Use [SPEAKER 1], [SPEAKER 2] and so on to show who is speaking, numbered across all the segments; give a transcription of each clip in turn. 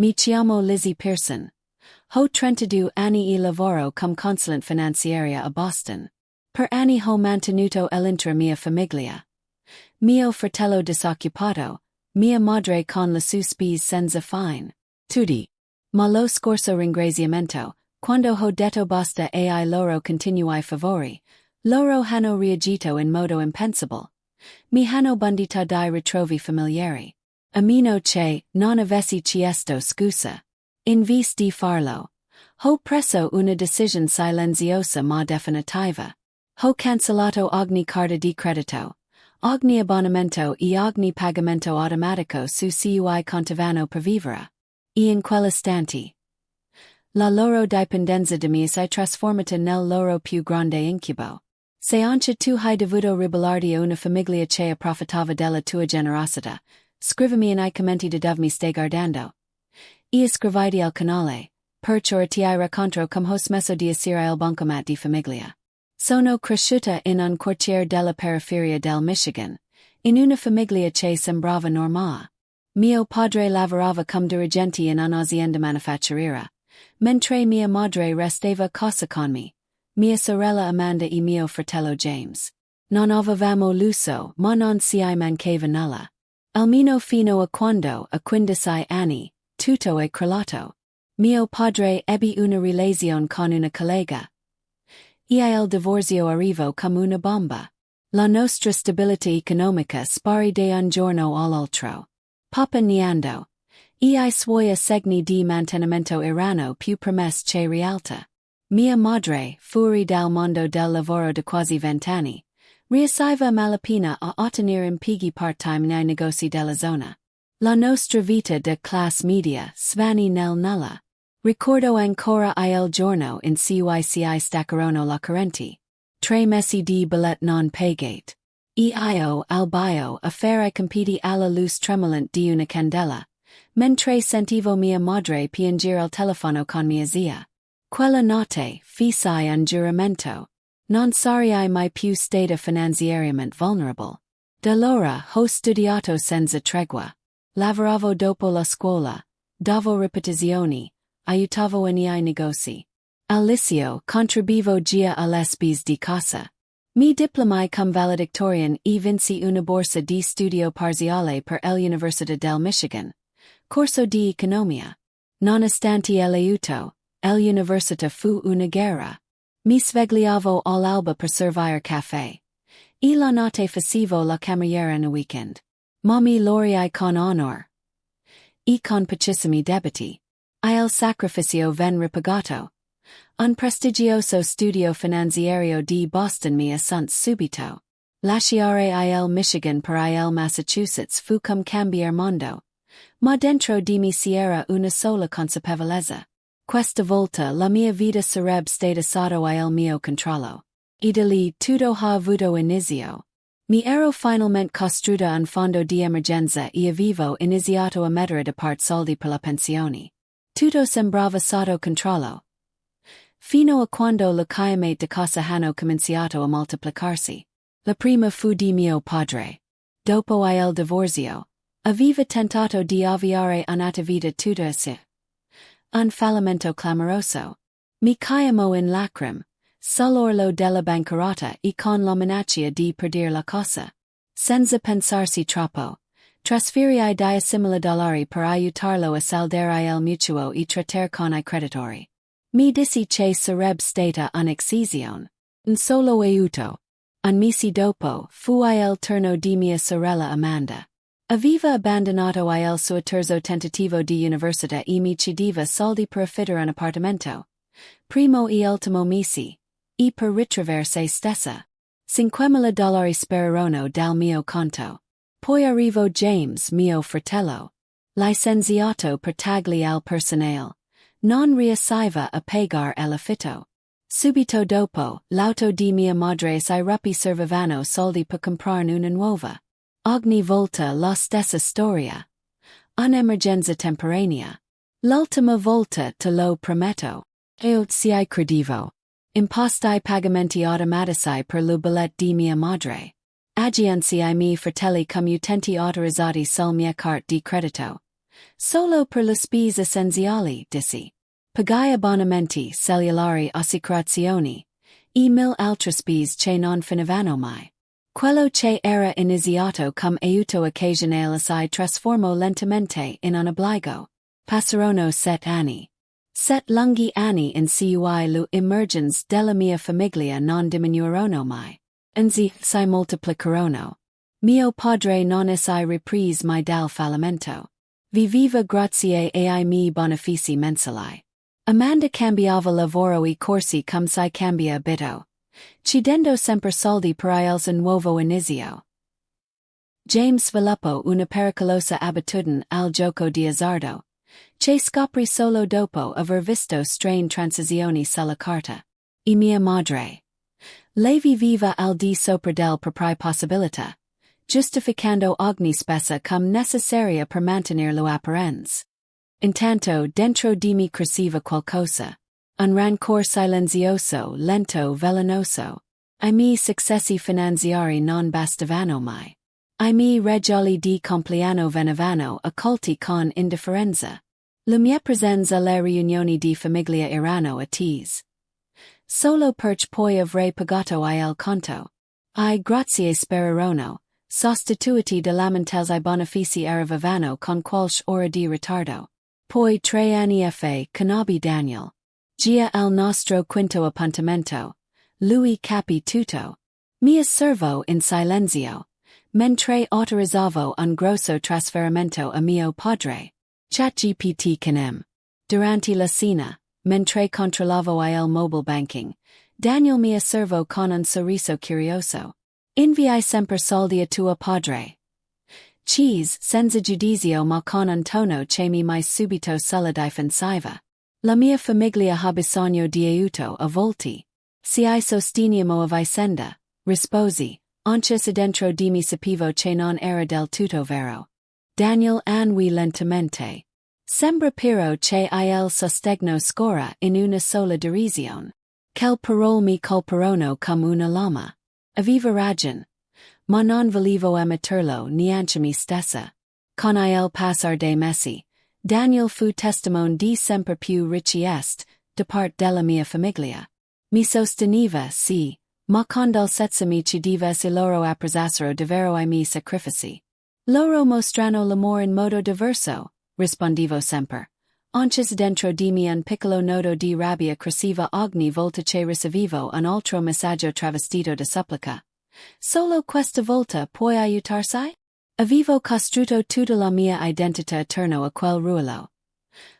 [SPEAKER 1] Mi chiamo Lizzie Pearson. Ho trentadue anni e lavoro come consulente finanziaria a Boston. Per anni ho mantenuto l'intera mia famiglia. Mio fratello disoccupato, mia madre con le sue spese senza fine. Tutti. Ma lo scorso ringraziamento, quando ho detto basta ai loro continuai favori, loro hanno reagito in modo impensabile. Mi hanno bandito dai ritrovi familiari. A meno che non avessi chiesto scusa. In vez di farlo, ho preso una decisione silenziosa ma definitiva. Ho cancellato ogni carta di credito, ogni abbonamento e ogni pagamento automatico su cui contavano per vivere. E in quell'istante, la loro dipendenza da me si trasformata nel loro più grande incubo. Se anche tu hai dovuto ribellarti a una famiglia che approfittava della tua generosità, scrivimi nei commenti da dove mi stai guardando. E iscriviti al canale, per ti racconto come ho smesso di essere il bancomat di famiglia. Sono cresciuta in un quartiere della periferia del Michigan, in una famiglia che sembrava normale. Mio padre lavorava come dirigente in un'azienda manifatturiera, mentre mia madre restava a casa con me, mia sorella Amanda e mio fratello James. Non avevamo lusso, ma non si mancava nulla. Almeno fino a quando, a 15 anni, tutto è crollato. Mio padre ebbe una relazione con una collega. E il divorzio arrivò come una bomba. La nostra stabilità economica sparì da un giorno all'altro. Papa niando. E I suoi assegni di mantenimento erano più promesse che realtà. Mia madre, fuori dal mondo del lavoro da quasi 20 anni, riusciva malapena a ottenere impieghi part-time nei negozi della zona. La nostra vita da classe media svanì nel nulla. Ricordo ancora il giorno in cui si staccarono la corrente. 3 mesi di bollette non pagate. E io al bio a fare compiti alla luce tremolante di una candela, mentre sentivo mia madre piangere al telefono con mia zia. Quella notte feci un giuramento. Non sarei mai più stata finanziariamente vulnerable. Da allora ho studiato senza tregua. Lavoravo dopo la scuola, davo ripetizioni, aiutavo nei negozi. Al liceo contribuivo già alle spese di casa. Mi diplomai come valedictorian e vinsi una borsa di studio parziale per l'Università del Michigan. Corso di economia. Nonostante l'aiuto, l'università fu una guerra. Mi svegliavo all'alba per servire caffè. E la notte facevo la cameriera nel weekend. Ma mi laureai con onor. E con pochissimi debiti. Il sacrificio ven ripagato. Un prestigioso studio finanziario di Boston mi assunse subito. Lasciare il Michigan per il Massachusetts fu come cambiare mondo. Ma dentro di me si era una sola consapevolezza. Questa volta la mia vita sarebbe stata sotto il mio controllo. E da lì tutto ha avuto inizio. Mi ero finalmente costruita un fondo di emergenza e avevo iniziato a mettere da parte soldi per la pensione. Tutto sembrava sotto controllo. Fino a quando le chiamate di casa hanno cominciato a moltiplicarsi. La prima fu di mio padre. Dopo il divorzio, aveva tentato di avviare un'attività tutta a sé. Un fallimento clamoroso. Mi chiamo in lacrime, sull'orlo della bancarotta e con la minaccia di perdere la casa. Senza pensarsi troppo, trasferii $10,000 per aiutarlo a saldare il mutuo e trattare con I creditori. Mi dissi che sarebbe stata un'eccezione. Un solo aiuto. Un mese dopo, fu il turno di mia sorella Amanda. Aveva abbandonato il suo terzo tentativo di università e mi chiedeva soldi per affittare un appartamento. Primo e ultimo mese. E per ritrovare se stessa. $5,000 spararono dal mio conto. Poi arrivò James, mio fratello. Licenziato per tagli al personale. Non riusciva a pagare l'affitto. Subito dopo, l'auto di mia madre si ruppe servivano soldi per comprarne una nuova. Ogni volta la stessa storia. Un'emergenza temporanea. L'ultima volta te lo prometto. Io ci credevo. Impostai pagamenti automatici per le bollette di mia madre. Aggiunsi I miei fratelli come utenti autorizzati sul mia carta di credito. Solo per le spese essenziali, dissi. Pagai abbonamenti cellulari assicurazioni. E mil altre spese che non finivano mai. Quello che era iniziato come aiuto occasionale si trasformò lentamente in un obbligo. Passarono 7 anni. 7 lunghi anni in cui le emergenze della mia famiglia non diminuirono mai. Anzi, si moltiplicarono. Mio padre non si riprese mai dal fallimento. Viveva grazie ai miei benefici mensili. Amanda cambiava lavoro e corsi come si cambia abito. Chiedendo sempre soldi per il nuovo inizio. James sviluppò una pericolosa abitudine al gioco di azzardo. Che scopri solo dopo aver visto strane transizioni sulla carta. E mia madre. Lei viveva al di sopra del proprie possibilità, giustificando ogni spesa come necessaria per mantenere l'apparenza. Intanto dentro di me cresceva qualcosa. Un rancore silenzioso, lento, velenoso. I miei successi finanziari non bastavano mai. I miei regali di compleanno venivano accolti con indifferenza. La mia presenza alle riunioni di famiglia erano attese. Solo perché poi avrei pagato il conto. I grazie sperarono, sostituiti da lamentelse benefici arrivavano con qualche ora di ritardo. Poi 3 anni fa conobbi Daniel. Gia il nostro quinto appuntamento. Lui capì tutto. Mi osservo in silenzio. Mentre autorizzavo un grosso trasferimento a mio padre. ChatGPT canem. Durante la cena, mentre controllavo il mobile banking, Daniel mi osservò con un sorriso curioso. Inviai sempre soldi a tuo padre. Cheese, senza giudizio ma con un tono che mi mai subito sulla difensiva. La mia famiglia ha bisogno di aiuto a volti. Se I sosteniamo a vicenda, risposi, anche se dentro di me sapevo che non era del tutto vero. Daniel annui lentamente. Sembra però che il sostegno scora in una sola direzione. Quelle parole mi colpirono come una lama. Aveva ragione. Ma non volevo ammetterlo neanche me stessa. Con il passar dei mesi, Daniel fu testimone di sempre più richieste, da parte della mia famiglia. Mi sosteneva sì, ma con dolcezza mi chiedeva se loro apprezzassero davvero I miei sacrifici. Loro mostrano l'amore in modo diverso, rispondevo sempre. Anche se dentro di me un piccolo nodo di rabbia cresceva ogni volta che ricevevo un altro messaggio travestito da supplica. Solo questa volta puoi aiutarsi? Avevo costruito tutta la mia identità attorno a quel ruolo.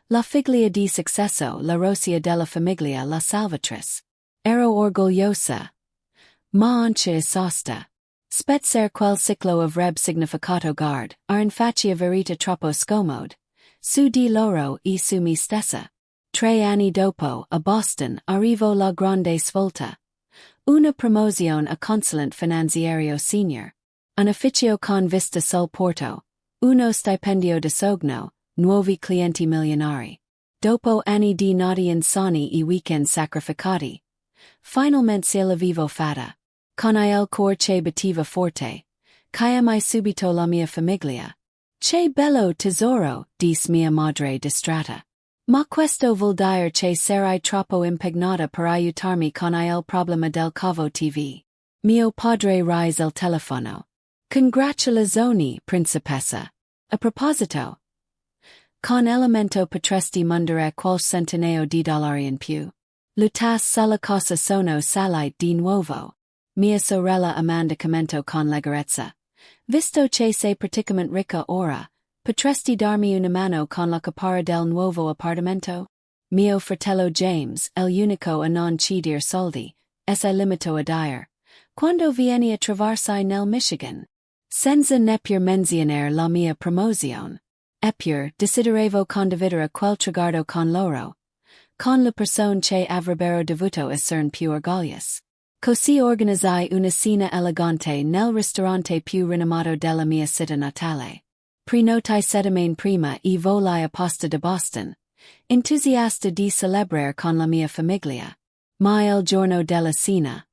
[SPEAKER 1] La figlia di successo, la rossia della famiglia, la salvatrice. Ero orgogliosa. Ma anche esausta. Spezzer quel ciclo avrebbe significato guard, in faccia verità troppo scomode. Su di loro e su me stessa. 3 anni dopo, a Boston, arrivo la grande svolta. Una promozione a consulente finanziario senior. Un ufficio con vista sul porto. Uno stipendio di sogno, nuovi clienti milionari. Dopo anni di notti insonni e weekend sacrificati. Finalmente se la vivo fatta. Con il cor che batteva forte. Chiamai subito la mia famiglia. Che bello tesoro, disse mia madre distratta. Ma questo vuol dire che sarai troppo impegnata per aiutarmi con il problema del cavo TV. Mio padre rise il telefono. Congratulazioni, principessa. A proposito. Con elemento potresti mandare qualche centinaio di dollari in più. Lutas sulla cosa sono salite di nuovo. Mia sorella Amanda commento con leggerezza. Visto che sei praticamente ricca ora, potresti darmi una mano con la capara del nuovo appartamento? Mio fratello James, il unico a non chiedere soldi, si limitò a dire. Quando vieni a trovarsi nel Michigan? Senza neppure menzionare la mia promozione. Eppure, desiderevo condividere quel traguardo con loro. Con le persone che avrebbero dovuto esserne più orgogliose. Così organizzai una cena elegante nel ristorante più rinomato della mia città natale. Prenotai settimane prima e volai apposta da Boston, entusiasta di celebrare con la mia famiglia. Ma il giorno della cena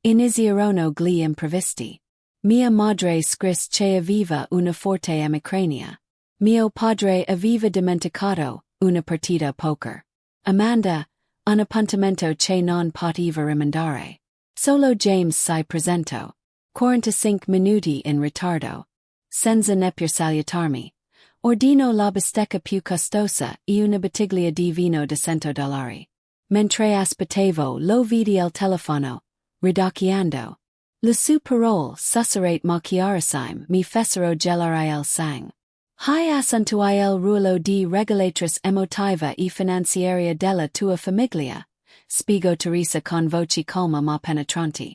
[SPEAKER 1] iniziarono gli imprevisti. Mia madre scrisse che aveva una forte emicrania. Mio padre aveva dimenticato una partita poker. Amanda, un appuntamento che non poteva rimandare. Solo James si presento. 45 minuti in ritardo. Senza neppur salutarmi. Ordino la bistecca più costosa e una bottiglia di vino di $100. Mentre aspettavo lo vidi al telefono, ridacchiando. Le sue parole susurrate macchiarissime mi fecero gelare il sang. Hi assunto il ruolo di regolatrice emotiva e finanziaria della tua famiglia, spiego Teresa con voce calma ma penetranti.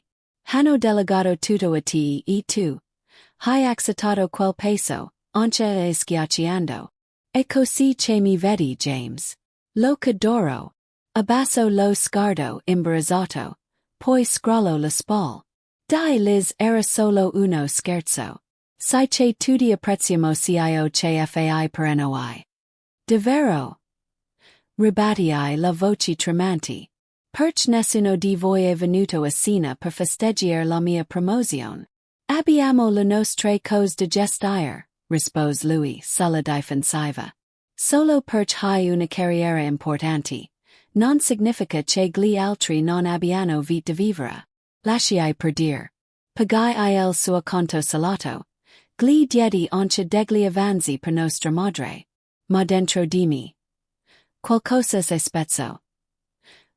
[SPEAKER 1] Hanno delegato tutto a te e tu. Hai accettato quel peso, anche e schiacciando. E così che mi vedi James. Lo d'oro. Abbasso lo sguardo imbarazzato, poi scrollo la spalla. Dai Liz era solo uno scherzo. Sai che tutti apprezziamo cio che fai per noi. Davvero? Ribattii la voce tremanti. Perch nessuno di voi è venuto a cena per festeggiare la mia promozione. Abbiamo le nostre cose da gestire, rispose lui sulla difensiva. Solo perch hai una carriera importante. Non significa che gli altri non abbiano vita da vivere. Lasciai per dire. Pagai il suo conto salato. Gli diedi anche degli avanzi per nostra madre. Ma dentro di me. Qualcosa è spezzo.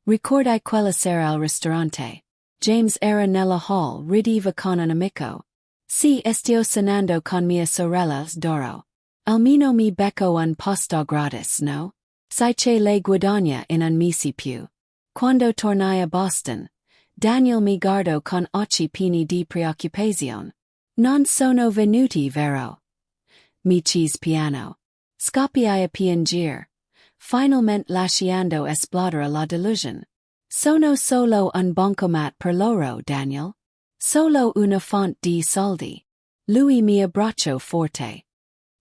[SPEAKER 1] Ricordai quella sera al ristorante. James era nella hall rideva con un amico. Si stio cenando con mia sorella d'oro. Almeno mi becco un posto gratis, no? Sai che lei guadagna in un mese più. Quando tornai a Boston, Daniel mi guardò con occhi pieni di preoccupazione. Non sono venuti, vero? Mi chiese piano. Scoppiai a piangere. Finalmente lasciando esplodere la delusione. Sono solo un bancomat per loro, Daniel. Solo una font di soldi. Lui mi abbracciò forte.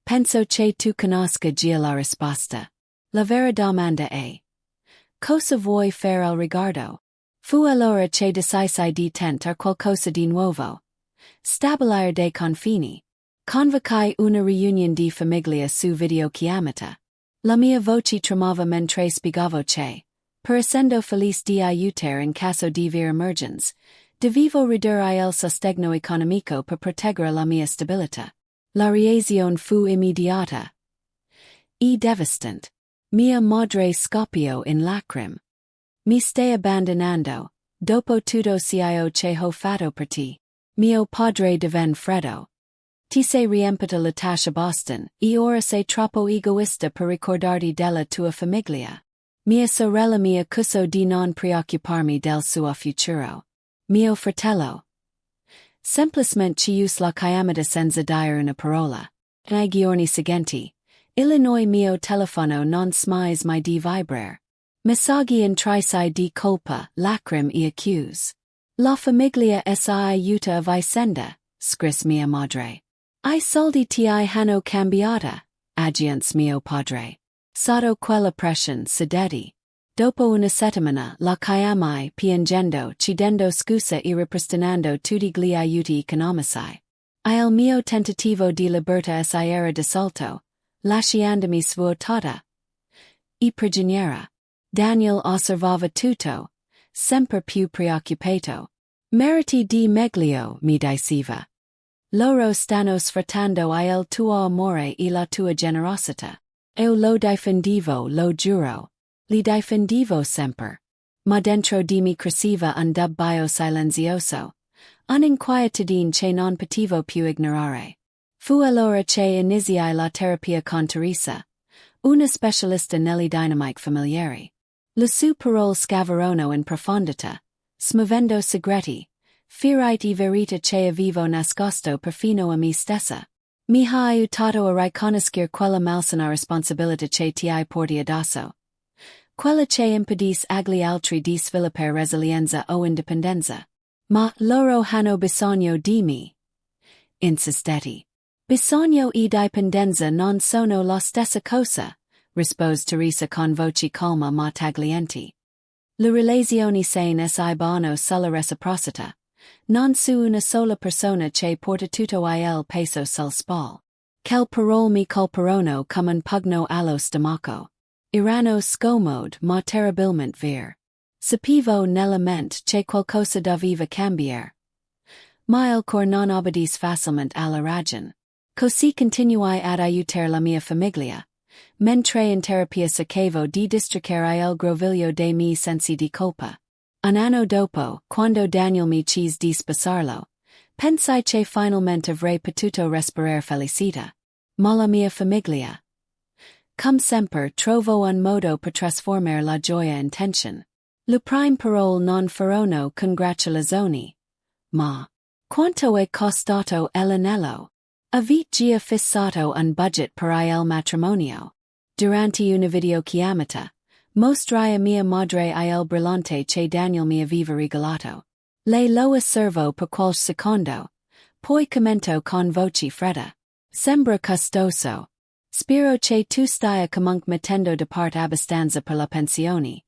[SPEAKER 1] Penso che tu conosca già la risposta. La vera domanda è: cosa vuoi fare al riguardo? Fu allora che decisi di tentare qualcosa di nuovo. Stabilire dei confini. Convocai una riunione di famiglia su videochiamata. La mia voce tremava mentre spiegavo che, per essendo felice di aiutare in caso di vera emergenza, dovevo ridurre il sostegno economico per proteggere la mia stabilità. La reazione fu immediata e devastante. Mia madre scoppiò in lacrime. Mi stai abbandonando, dopo tutto cio che ho fatto per te. Mio padre divenne freddo. Ti sei riempita la tasca a Boston, e ora sei troppo egoista per ricordarti della tua famiglia. Mia sorella mi accusò di non preoccuparmi del suo futuro. Mio fratello. Semplicemente chiuse la chiamata senza dire una parola. Nei giorni seguenti, Illinois mio telefono non smise mai di vibrare. Messaggi intrisi di colpa, lacrime e accuse. La famiglia si aiuta a vicenda, scrisse mia madre. I soldi ti hanno cambiata, aggiunse mio padre. Sotto quella pressione sedetti. Dopo una settimana la chiamai piangendo, chiedendo scusa e ripristinando tutti gli aiuti economici. Il mio tentativo di libertà si era dissolto, lasciandomi svuotata. E prigioniera. Daniel osservava tutto, sempre più preoccupato. Meriti di meglio, mi diceva. Loro stanno sfruttando il tuo amore e la tua generosità. Io lo difendevo, lo giuro. Li difendevo sempre. Ma dentro di me cresceva un dubbio silenzioso. Un'inquietudine che non potevo più ignorare. Fu allora che iniziai la terapia con Teresa, una specialista nelle dinamiche familiari. Le sue parole scavarono in profondità, smuovendo segreti, firite e verità che avevo nascosto perfino a me stessa. Mi ha aiutato a riconoscere quella malsana responsabilità che ti porti addosso. Quella che impedisce agli altri di sviluppare resilienza o indipendenza. Ma loro hanno bisogno di me. Insistetti. Bisogno e dipendenza non sono la stessa cosa, rispose Teresa con voce calma ma tagliente. Le relazioni sane si basano sulla reciprocità, non su una sola persona che porta tutto il peso sul spall. Quel parole mi colperono cum un pugno allo stomaco. Irano scomode ma terribilmente vir. Sapivo nella mente che qualcosa doveva cambiare. Ma il cor non obbedisse facilmente alla ragione. Così continuai ad aiutare la mia famiglia, mentre in terapia cercavo di districare il groviglio dei miei sensi di colpa. Un anno dopo, quando Daniel mi chiese di sposarlo, pensai che finalmente avrei potuto respirare felicità. Ma la mia famiglia, come sempre, trovo un modo per trasformare la gioia in tension. Le prime parole non furono congratulazioni, ma quanto è costato l'anello? Avete già fissato un budget per il matrimonio? Durante una videochiamata, mostrai a mia madre il brillante che Daniel mi aveva regalato. Lei lo osservo per qualche secondo, poi commento con voce fredda. Sembra costoso. Spero che tu stia comunque mettendo da parte abbastanza per la pensione.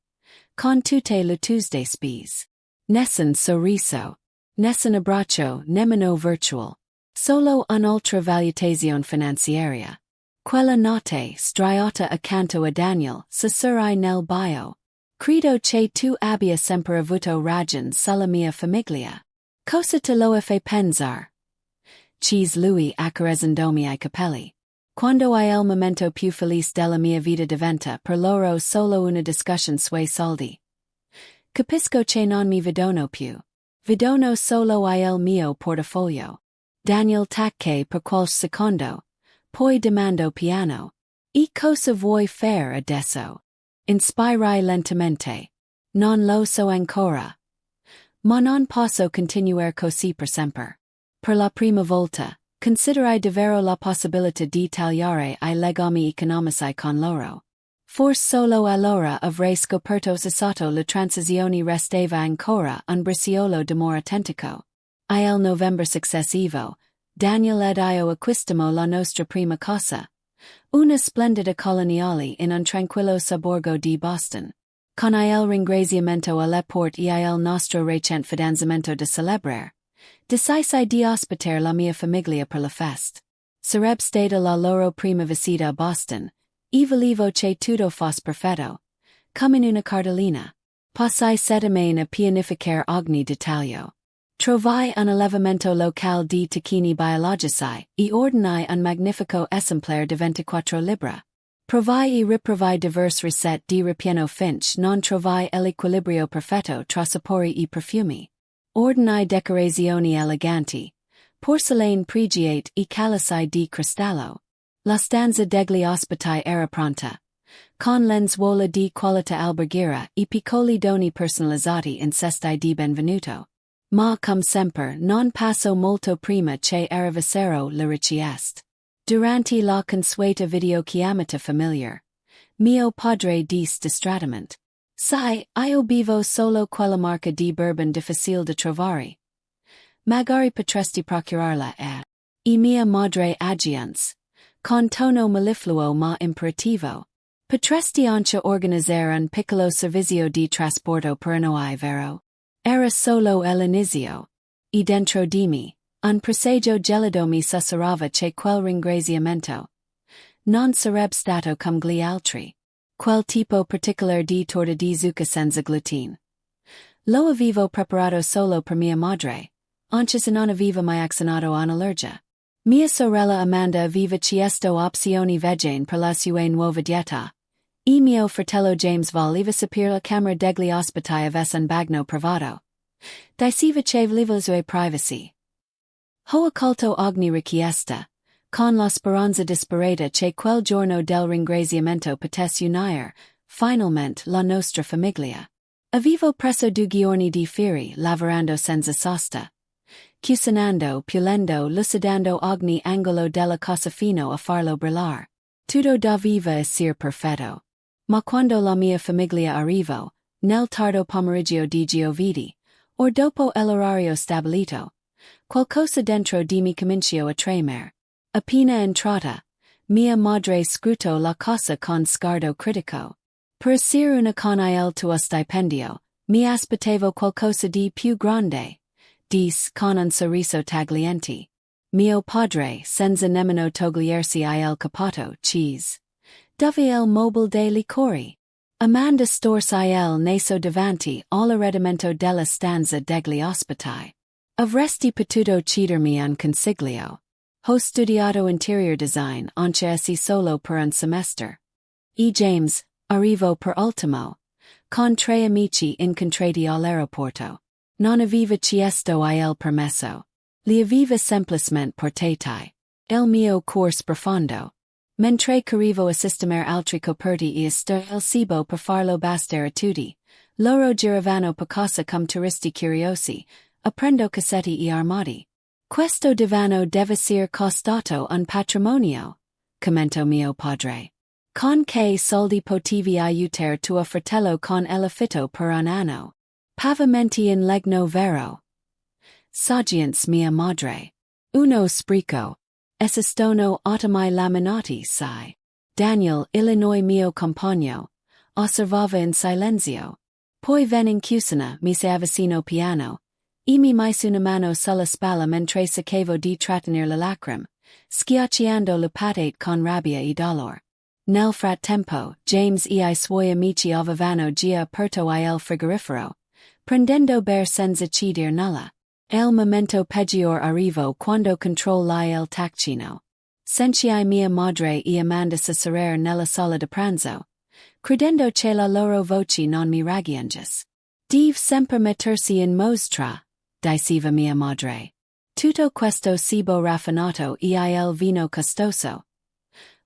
[SPEAKER 1] Con tutte le tue spese. Nessun sorriso. Nessun abbraccio, nemmeno virtual. Solo un'altra valutazione finanziaria. Quella notte, striata accanto a Daniel, sussurrai nel bio. Credo che tu abbia sempre avuto ragione sulla mia famiglia. Cosa te lo fa pensare? Cheese lui accarezzandomi I capelli. Quando il momento più felice della mia vita diventa per loro solo una discussion sui soldi. Capisco che non mi vedono più. Vedono solo il mio portafoglio. Daniel tacque per qualche secondo. Poi domando piano. E cosa vuoi fare adesso? Inspirai lentamente. Non lo so ancora. Ma non posso continuare così per sempre. Per la prima volta, considerai davvero la possibilità di tagliare I legami economici con loro. Forse solo allora avrei scoperto sotto la transizione restava ancora un briciolo d'amore autentico. Il novembre successivo, Daniel ed io acquistammo la nostra prima casa. Una splendida coloniale in un tranquillo sobborgo di Boston. Con il ringraziamento alle porte e il nostro recente fidanzamento da celebrare. Decisi di ospitare la mia famiglia per la festa. Sarebbe stata la loro prima visita a Boston, e volevo che tutto fosse perfetto. Come in una cartolina. Passai settimane a pianificare ogni dettaglio. Trovai un allevamento locale di tacchini biologici, e ordinai un magnifico esemplare di 24 libbre. Provai e riprovai diverse ricette di ripieno finch non trovai l'equilibrio perfetto tra sapori e profumi. Ordinai decorazioni eleganti, porcelain pregiate e calici di cristallo. La stanza degli ospiti era pronta. Con lenzuola di qualità alberghiera e piccoli doni personalizzati in ceste di benvenuto. Ma come sempre non passò molto prima che arrivassero le richieste. Durante la consueta videochiamata familiare, mio padre disse distratamente. Sai, io bevo solo quella marca di bourbon difficile da trovare. Magari potresti procurarla e mia madre aggiunse, con tono mellifluo ma imperativo. Potresti anche organizzare un piccolo servizio di trasporto per noi vero? Era solo l'inizio. E dentro di me, un presagio gelido mi sussurrava che quel ringraziamento non sarebbe stato come gli altri. Quel tipo particolare di torta di zucca senza glutine. Lo avevo preparato solo per mia madre, anche se non aveva mai accennato un'allergia. Mia sorella Amanda aveva chiesto opzioni vegane per la sua nuova dieta. E mio fratello James voleva sapere la camera degli ospiti avesse un bagno privato. Diceva che voleva la sua privacy. Ho accolto ogni richiesta, con la speranza disperata che quel giorno del ringraziamento potesse unire, finalmente, la nostra famiglia. Avevo preso 2 giorni di ferie lavorando senza sosta. Cucinando, pulendo, lucidando ogni angolo della casa fino a farlo brillare. Tutto doveva essere perfetto. Ma quando la mia famiglia arrivò, nel tardo pomeriggio di giovedì, o dopo l'orario stabilito, qualcosa dentro di me cominciò a tremare. Appena entrata, mia madre scrutò la cosa con sguardo critico. Per essere una con il tuo stipendio, mi aspettavo qualcosa di più grande. Disse con un sorriso tagliente. mio padre senza nemmeno togliersi il cappotto, cheese. Dove il mobile dei liquori? Amanda storse il naso davanti all'arredamento della stanza degli ospiti. Avresti potuto chiedermi un consiglio. Ho studiato interior design anche se solo per un semestre. James, arrivo per ultimo. Con tre amici incontrati all'aeroporto. Non aveva chiesto il permesso. Li aveva semplicemente portati. Il mio corso profondo. Mentre corrivo a sistemare altri coperti e il cibo per farlo bastare a tutti. Loro giravano per casa come turisti curiosi, aprendo cassetti e armadi. Questo divano deve ser costato un patrimonio, commento mio padre. Con che soldi potevi aiutare tuo fratello con l'affitto per un anno? Pavimenti in legno vero. Saggianza mia madre. Uno spreco. Esistono ottimi laminati, sai. Daniel, Illinois mio compagno. Osservava in silenzio. Poi ven in cucina, mi si avvicino piano. E mi mise una mano sulla spalla mentre cercavo di trattenere le lacrime, schiacciando le patate con rabbia e dolore. Nel frattempo, James e I suoi amici avevano già aperto il frigorifero, prendendo ber senza chieder nulla. Il momento peggior arrivo quando controllai il tacchino. Sentii mia madre e Amanda sedere nella sala da pranzo, credendo che la loro voci non mi raggiungesse. Deve sempre mettersi in mostra, diceva mia madre. Tutto questo cibo raffinato e il vino costoso.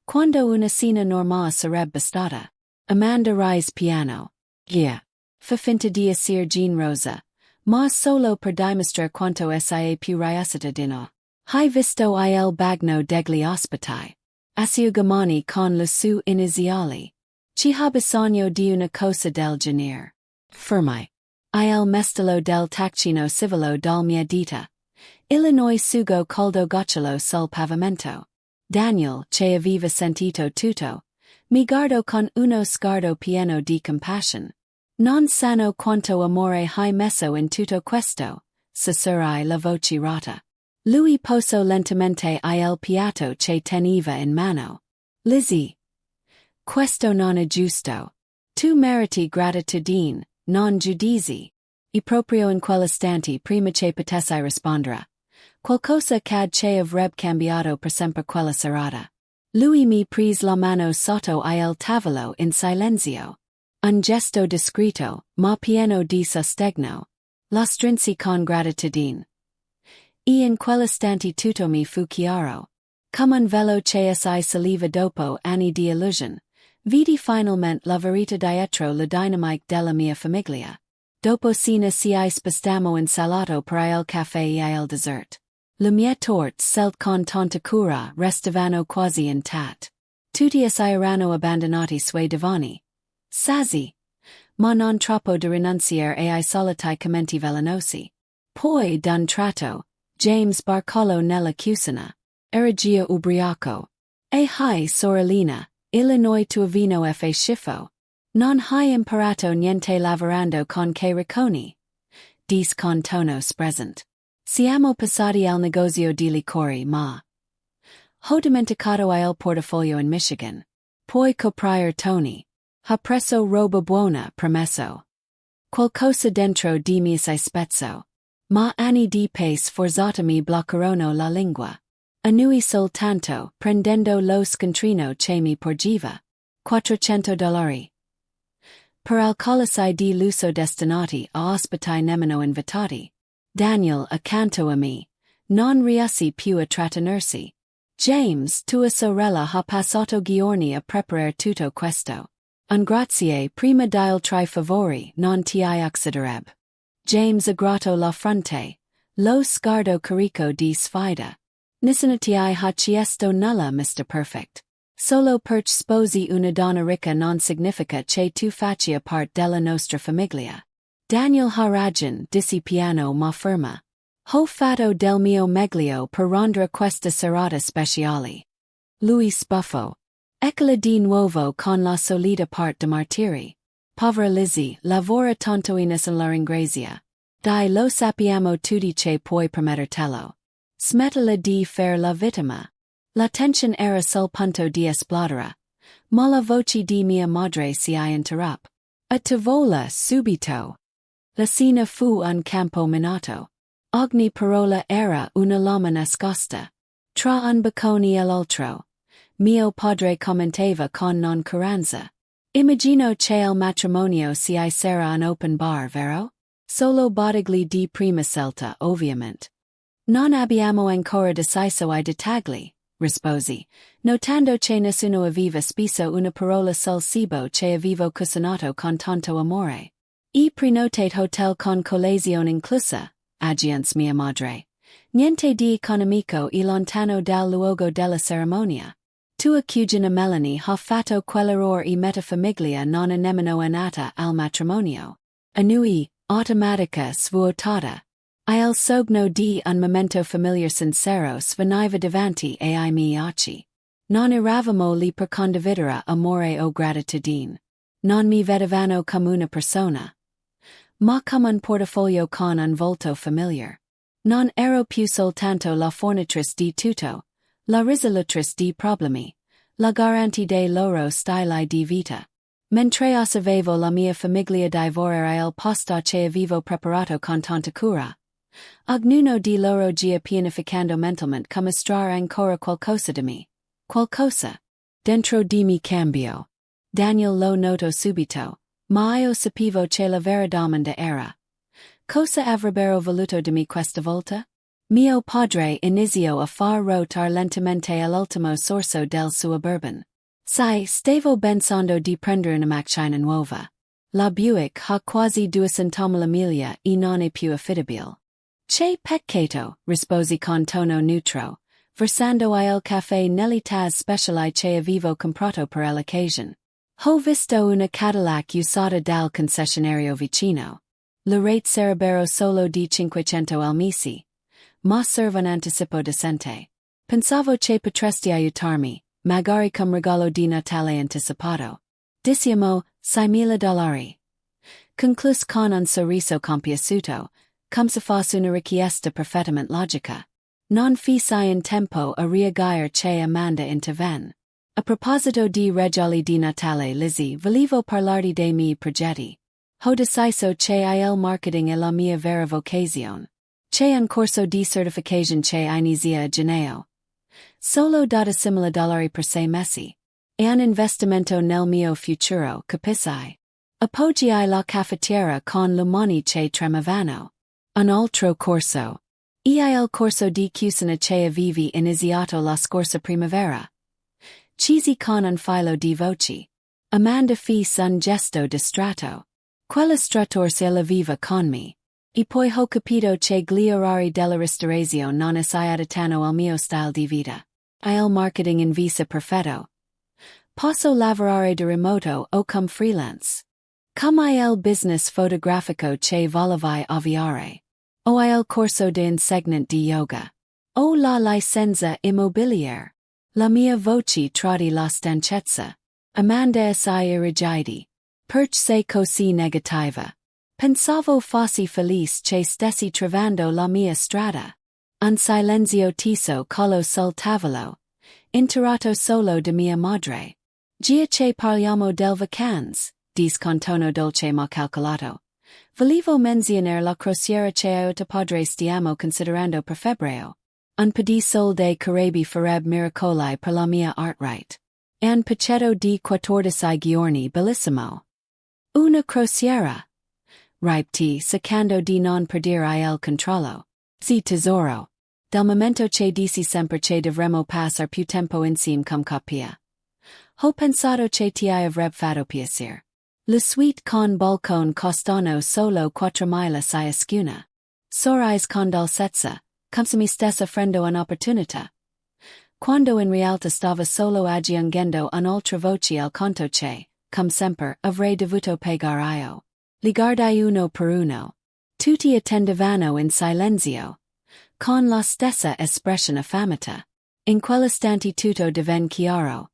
[SPEAKER 1] Quando una cena normale sarebbe bastata. Amanda rise piano. Yeah. Fa finta di essere generosa, ma solo per dimostrare quanto sia più riuscita. Hai visto il bagno degli ospiti. Asciugamani con le sue iniziali. Ci ha bisogno di una cosa del genere. Fermai. Il mestolo del tacchino civilo dal mia dita. Illinois sugo caldo gocciolo sul pavimento. Daniel, che aveva sentito tutto, mi guardo con uno sguardo pieno di compassion. Non sanno quanto amore hai messo in tutto questo, sussurrai la voce rotta. Lui posò lentamente il piatto che teneva in mano. Lizzie. Questo non è giusto. Tu meriti gratitudine, non giudizi. E proprio in quell'istante prima che potessi rispondere. Qualcosa accade che avrebbe cambiato per sempre quella serata. Lui mi prese la mano sotto il tavolo in silenzio. Un gesto discreto, ma pieno di sostegno. La strinsi con gratitudine. E in quell'istante tutto mi fu chiaro. Come un velo che si saliva dopo anni di illusion. Vidi finalmente la verità dietro la dinamica della mia famiglia. Dopo cena ci spostiamo in salotto per il caffè e il dessert. Le mie torte selt con tanta cura restavano quasi intatte. Tutti erano abbandonati sui divani. Sazi. Ma non troppo da rinunziare ai soliti commenti velenosi. Poi d'un tratto, James barcollo nella cucina. Era già ubriaco. E hai sorellina, Illinois tuo vino fa schifo. Non hai imparato niente lavorando con che ricconi. Dis con tono present. Siamo passati al negozio di liquori ma. Ho dimenticato il portafoglio in Michigan. Poi coprier Tony. Ha preso roba buona, promesso. Qualcosa dentro di me si spezzo. Ma anni di pace forzatami bloccarono la lingua. Annui soltanto, prendendo lo scontrino che mi porgeva. $400. Per alcolici di lusso destinati a ospiti nemmeno invitati. Daniel accanto a me. Non riuscì più a trattenersi. James, tua sorella ha passato giorni a preparare tutto questo. Un grazie prima d'il tri favori non ti accederebbe. James aggrattò la fronte. Lo sguardo carico di sfida. Nessuno ti ha chiesto nulla, Mr. Perfect. Solo perch sposi una donna ricca non significa che tu faccia parte della nostra famiglia. Daniel ha ragione, dissi piano ma ferma. Ho fatto del mio meglio per rendere questa serata speciale. Lui sbuffò. Eccola di nuovo con la solita parte de martiri. Povera Lizzie, lavora tanto in la ringrazia. Dai lo sappiamo tutti che puoi permettertelo. Smetala di fer la vittima. La tension era sul punto di esplodere. Ma la voce di mia madre si interruppe. A tavola subito. La scena fu un campo minato. Ogni parola era una lama nascosta. Tra un boccone e l'altro. Mio padre commentava con noncuranza. Immagino che il matrimonio si sarà un open bar, vero? Solo bodigli di prima scelta, ovviamente. Non abbiamo ancora deciso I dettagli, risposi, notando che nessuno aveva speso una parola sul cibo che avevo cucinato con tanto amore. E prenotate hotel con colazione inclusa, aggiunse mia madre. Niente di economico e lontano dal luogo della cerimonia. Tua cugina Melanie ha fatto quell'errore e meta famiglia non è nemmeno nata al matrimonio. Annui, automatica svuotata. Il sogno di un momento familiar sincero sveniva davanti ai miei occhi. Non eravamo lì per condividere amore o gratitudine. Non mi vedevano come una persona, ma come un portafoglio con un volto familiar. Non ero più soltanto la fornitrice di tutto, la risolutrice di problemi, la garante dei loro stili di vita. Mentre osservavo la mia famiglia divorare il posto che avevo preparato con tanta cura, ognuno di loro gia pianificando mentalmente come mostrare ancora qualcosa di me. Qualcosa. Dentro di me cambio. Daniel lo noto subito, ma io sapevo che la vera domanda era: cosa avrebbero voluto di me questa volta? Mio padre iniziò a far rotar lentamente all'ultimo sorso del suo bourbon. Sai, stavo pensando di prendere una macchina nuova. La Buick ha quasi 200.000 miglia e non è più affidabile. Che peccato, risposi con tono neutro, versando il caffè nelle tazze speciali che avevo comprato per l'occasione. Ho visto una Cadillac usata dal concessionario vicino. La rate sarebbero solo di 500 al mese, ma serve un anticipo decente. Pensavo che potresti aiutarmi, magari come regalo di Natale anticipato. Diciamo, $6,000. Conclus con un sorriso compiaciuto, come se fosse una richiesta perfettamente logica. Non feci in tempo a reagire che Amanda intervenne. A proposito di regali di Natale, Lizzie, volevo parlarti dei miei progetti. Ho deciso che il marketing è la mia vera vocazione. C'è un corso di certification che inizia a gennaio. Solo $10,000 per 6 mesi. È un investimento nel mio futuro, capisci? Appoggiai la caffettiera con l'umani che tremavano. Un altro corso. Il corso di cucina che avevi iniziato la scorsa primavera. Cheesy con un filo di voci. Amanda fece un gesto distratto. Quell'istruttore se la viva con me. E poi ho capito che gli orari della ristorazione non è adattano al mio stile di vita. Il marketing in visa perfetto. Posso lavorare da remoto o come freelance. Come il business fotografico che volevi avviare. O il corso di insegnante di yoga. O la licenza immobiliare. La mia voce tradi la stanchezza. Amanda assai irrigidi. Perch sei così negativa. Pensavo fossi felice che stessi trovando la mia strada. Un silenzio teso collo sul tavolo. Interrotto solo da mia madre. Gia che parliamo del vacanze, dis con tono dolce ma calcolato. Volevo menzionare la crociera che io padre stiamo considerando per febbraio. Un po' di sol dei Caraibi farebbe miracoli per la mia art. Un pacchetto di 14 giorni bellissimo. Una crociera. Ripeti cercando di non perdere il controllo. Sì tesoro. Del momento che dici sempre che dovremmo passare più tempo insieme come coppia. Ho pensato che ti avrebbe fatto piacere. Le suite con balcone costano solo 4.000 ciascuna. Sorrise con dolcezza, come se mi stesse offrendo un'opportunità. Quando in realtà stava solo aggiungendo un'altra voce al conto che, come sempre, avrei dovuto pagare io. Li guardai uno per uno. Tutti attendevano in silenzio. Con la stessa espressione affamata. In quell'istante tutto divenne chiaro.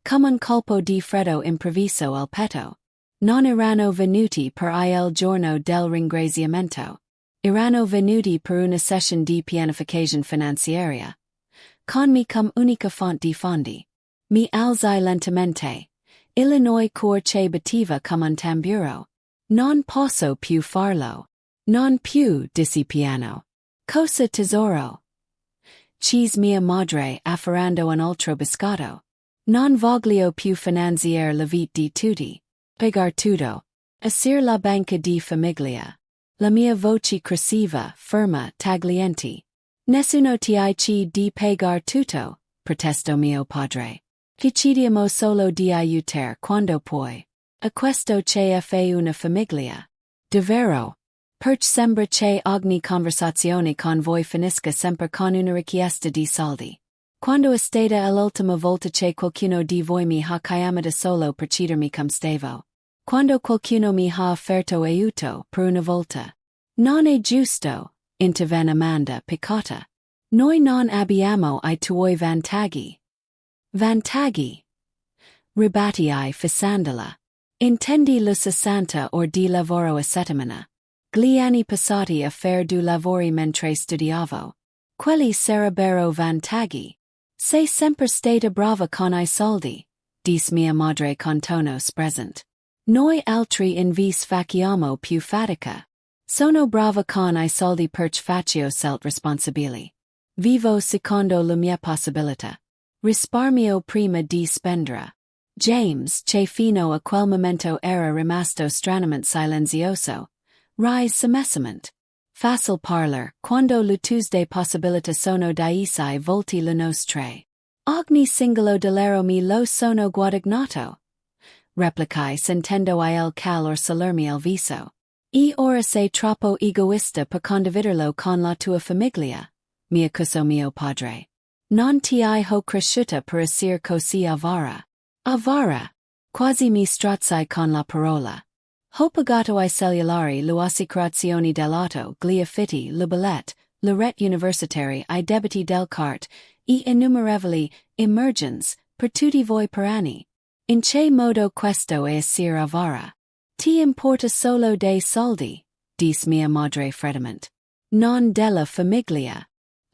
[SPEAKER 1] Come un colpo di freddo improvviso al petto. Non erano venuti per il giorno del ringraziamento. erano venuti per una sessione di pianificazione finanziaria. Con me come unica fonte di fondi. Mi alzai lentamente. Illinois cor che batteva come un tamburo. Non posso più farlo. Non più, dissi piano. Cosa tesoro? Cheese mia madre afferrando un altro biscotto. Non voglio più finanziare la vita di tutti. Pagar tutto. Assir la banca di famiglia. La mia voce cresceva, ferma, taglienti. Nessuno ti ci di pagar tutto, protesto mio padre. Chiediamo solo di aiutare quando puoi. A questo che fa una famiglia. Davvero? Perch sembra che ogni conversazione con voi finisca sempre con una richiesta di soldi. Quando è stata l'ultima volta che qualcuno di voi mi ha chiamato solo per chiedermi come stavo? Quando qualcuno mi ha offerto aiuto per una volta? Non è giusto, intervenne Amanda piccata. Noi non abbiamo I tuoi vantaggi. Vantaggi? Ribattii fissandola. Intendi lo 60 or di lavoro a settimana. Gli anni passati a fare du lavori mentre studiavo. Quelli sarebbero vantaggi. Sei sempre stata brava con I soldi, disse mia madre con tono spresent. Noi altri invis facciamo più fatica. Sono brava con I soldi perch faccio selt responsabili. Vivo secondo la mia possibilità. Risparmio prima di spendere. James, che fino a quel momento era rimasto stranamente silenzioso. Rise semesament. Facile parler, quando le Tuesday possibilità sono dieci volti le nostre. Ogni singolo delero mi lo sono guadagnato. Replicai sentendo il cal or salermi il viso. E ora sei troppo egoista per condividerlo con la tua famiglia. Mi accusò mio padre. Non ti ho cresciuta per essere così avara. Avara. Quasi mi strazzai con la parola. Ho pagato I cellulari le assicurazioni dell'auto, gli affitti, le bollette, le rete universitarie, I debiti del cart, e innumerevoli emergenze per tutti voi per anni. In che modo questo è essere avara? Ti importa solo dei soldi, disse mia madre freddamente. Non della famiglia.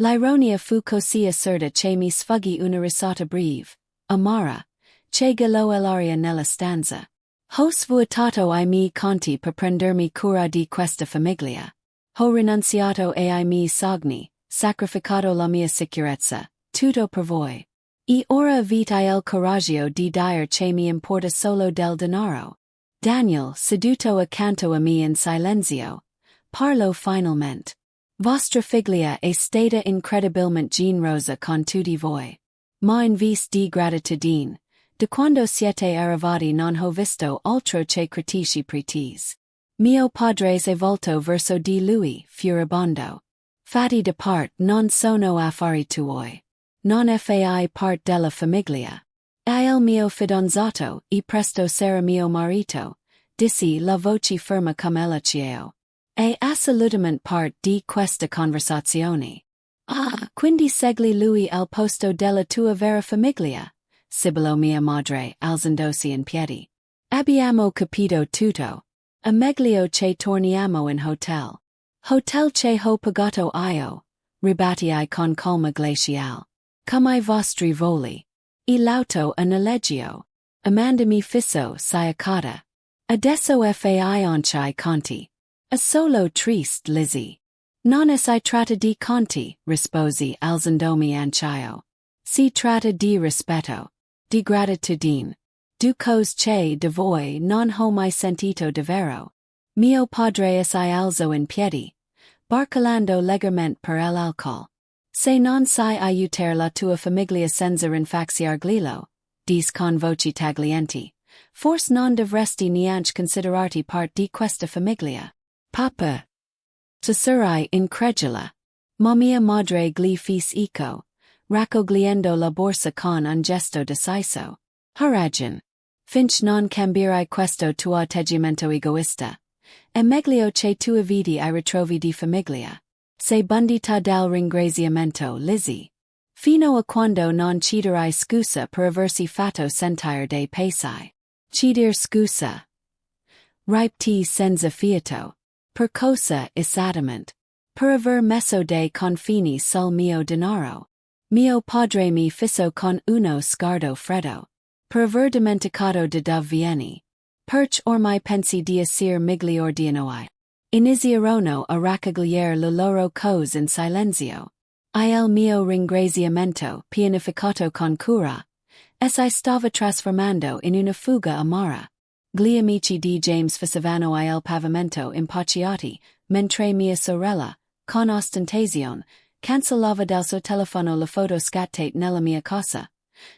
[SPEAKER 1] L'ironia fu così assurda che mi sfuggì una risata breve, amara, che galò l'aria nella stanza. Ho svuotato I miei conti per prendermi cura di questa famiglia. Ho rinunziato ai miei sogni, sacrificato la mia sicurezza, tutto per voi. E ora avete il coraggio di dire che mi importa solo del denaro. Daniel, seduto accanto a me in silenzio, parlo finalmente. Vostra figlia è stata incredibilmente generosa con tutti voi. Ma in vis di gratitudine. De quando siete arrivati non ho visto altro che critici pretese. Mio padre si volto verso di lui, furibondo. Fatti da parte non sono affari tuoi. Non fai parte della famiglia. Il mio fidanzato, e presto sarà mio marito, dissi la voce ferma come la cielo. È assolutamente parte di questa conversazione. Ah, quindi segui lui al posto della tua vera famiglia? Sibilò mia madre, alzandosi in piedi. Abbiamo capito tutto. È meglio che torniamo in hotel. Hotel che ho pagato io, ribattii con calma glaciale. Come I vostri voli. E l'auto a noleggio. Amanda mi fisso siacata. Adesso fai onci conti. È solo triste, Lizzie. Non si tratta di conti, risposi alzandomi anch'io. Si tratta di rispetto. Di gratitudine. Du cose che da voi non ho mai sentito davvero. Mio padre si alzò in piedi, barcolando leggermente per l'alcol. Se non sai aiutare la tua famiglia senza rinfacciarglilo, dis con voci taglienti, forse non dovresti neanche considerarti parte di questa famiglia. Papa. Sussurrai incredula. Ma mia madre gli fis eco, raccogliendo la borsa con un gesto deciso. Ha ragione. Finch non cambierai questo tuo atteggiamento egoista. È meglio che tu eviti I ritrovi di famiglia. Sei bandita dal ringraziamento, Lizzie. Fino a quando non chiederai scusa per aversi fatto sentire dei pesi. Chieder scusa. Ripeti senza fiato. Per cosa esattamente? per aver messo dei confini sul mio denaro. Mio padre mi fisso con uno sguardo freddo. Per aver dimenticato di dove vieni. Perch ormai pensi di essere miglior di noi. Iniziarono a raccogliere le loro cose in silenzio. Il mio ringraziamento, pianificato con cura. Si stava trasformando in una fuga amara. Gli amici di James fissavano il pavimento impacciati, mentre mia sorella, con ostentazione, cancellava dal suo telefono la foto scattate nella mia casa.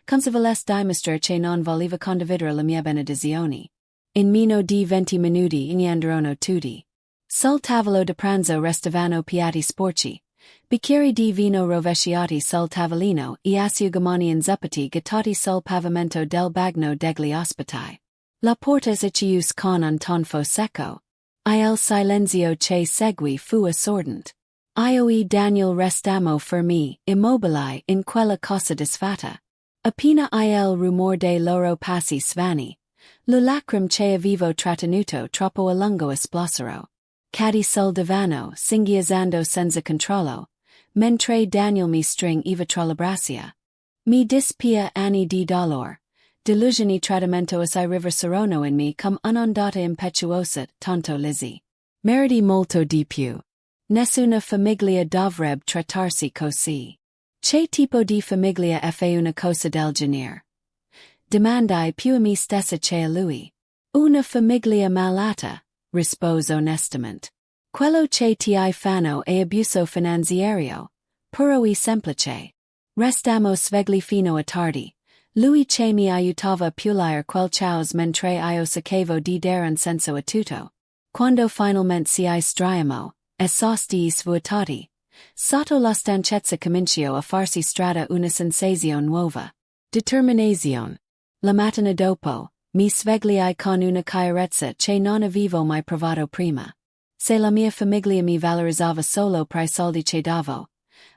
[SPEAKER 1] Come se volesse dimostrare che non voleva condividere la mia benedizione. In meno di 20 minuti ignanderono tutti. Sul tavolo di pranzo restavano piatti sporchi. Bicchieri di vino rovesciati sul tavolino e asciugamani inzuppati gettati sul pavimento del bagno degli ospiti. La porta si chiuse con un tonfo secco. Il silenzio che seguì fu assordante. Io e Daniel restammo fermi, immobili, in quella cosa disfatta. Appena il rumor dei loro passi svani. Le lacrime che avevo trattenuto troppo a lungo esplosero. Cadi sul divano, singhiozzando senza controllo. Mentre Daniel mi stringeva tra le braccia. Mi dispia anni di dolore. Delusioni tradimento assai riversarono in me come un'ondata impetuosa, tanto Lizzie. Meriti molto di più. Nessuna famiglia dovrebbe trattarsi così. Che tipo di famiglia fa una cosa del genere? Domandai più a me stessa che a lui. Una famiglia malata, rispose onestamente. Quello che ti fanno è abuso finanziario, puro e semplice. Restammo svegli fino a tardi. Lui che mi aiutava a pulire quel caos mentre io cercavo di dare un senso a tutto. Quando finalmente ci sdraiammo, esausti e svuotati, sotto la stanchezza cominciò a farsi strada una sensazione nuova. Determinazione. La mattina dopo, mi svegliai con una chiarezza che non avevo mai provato prima. Se la mia famiglia mi valorizzava solo per i soldi che davo,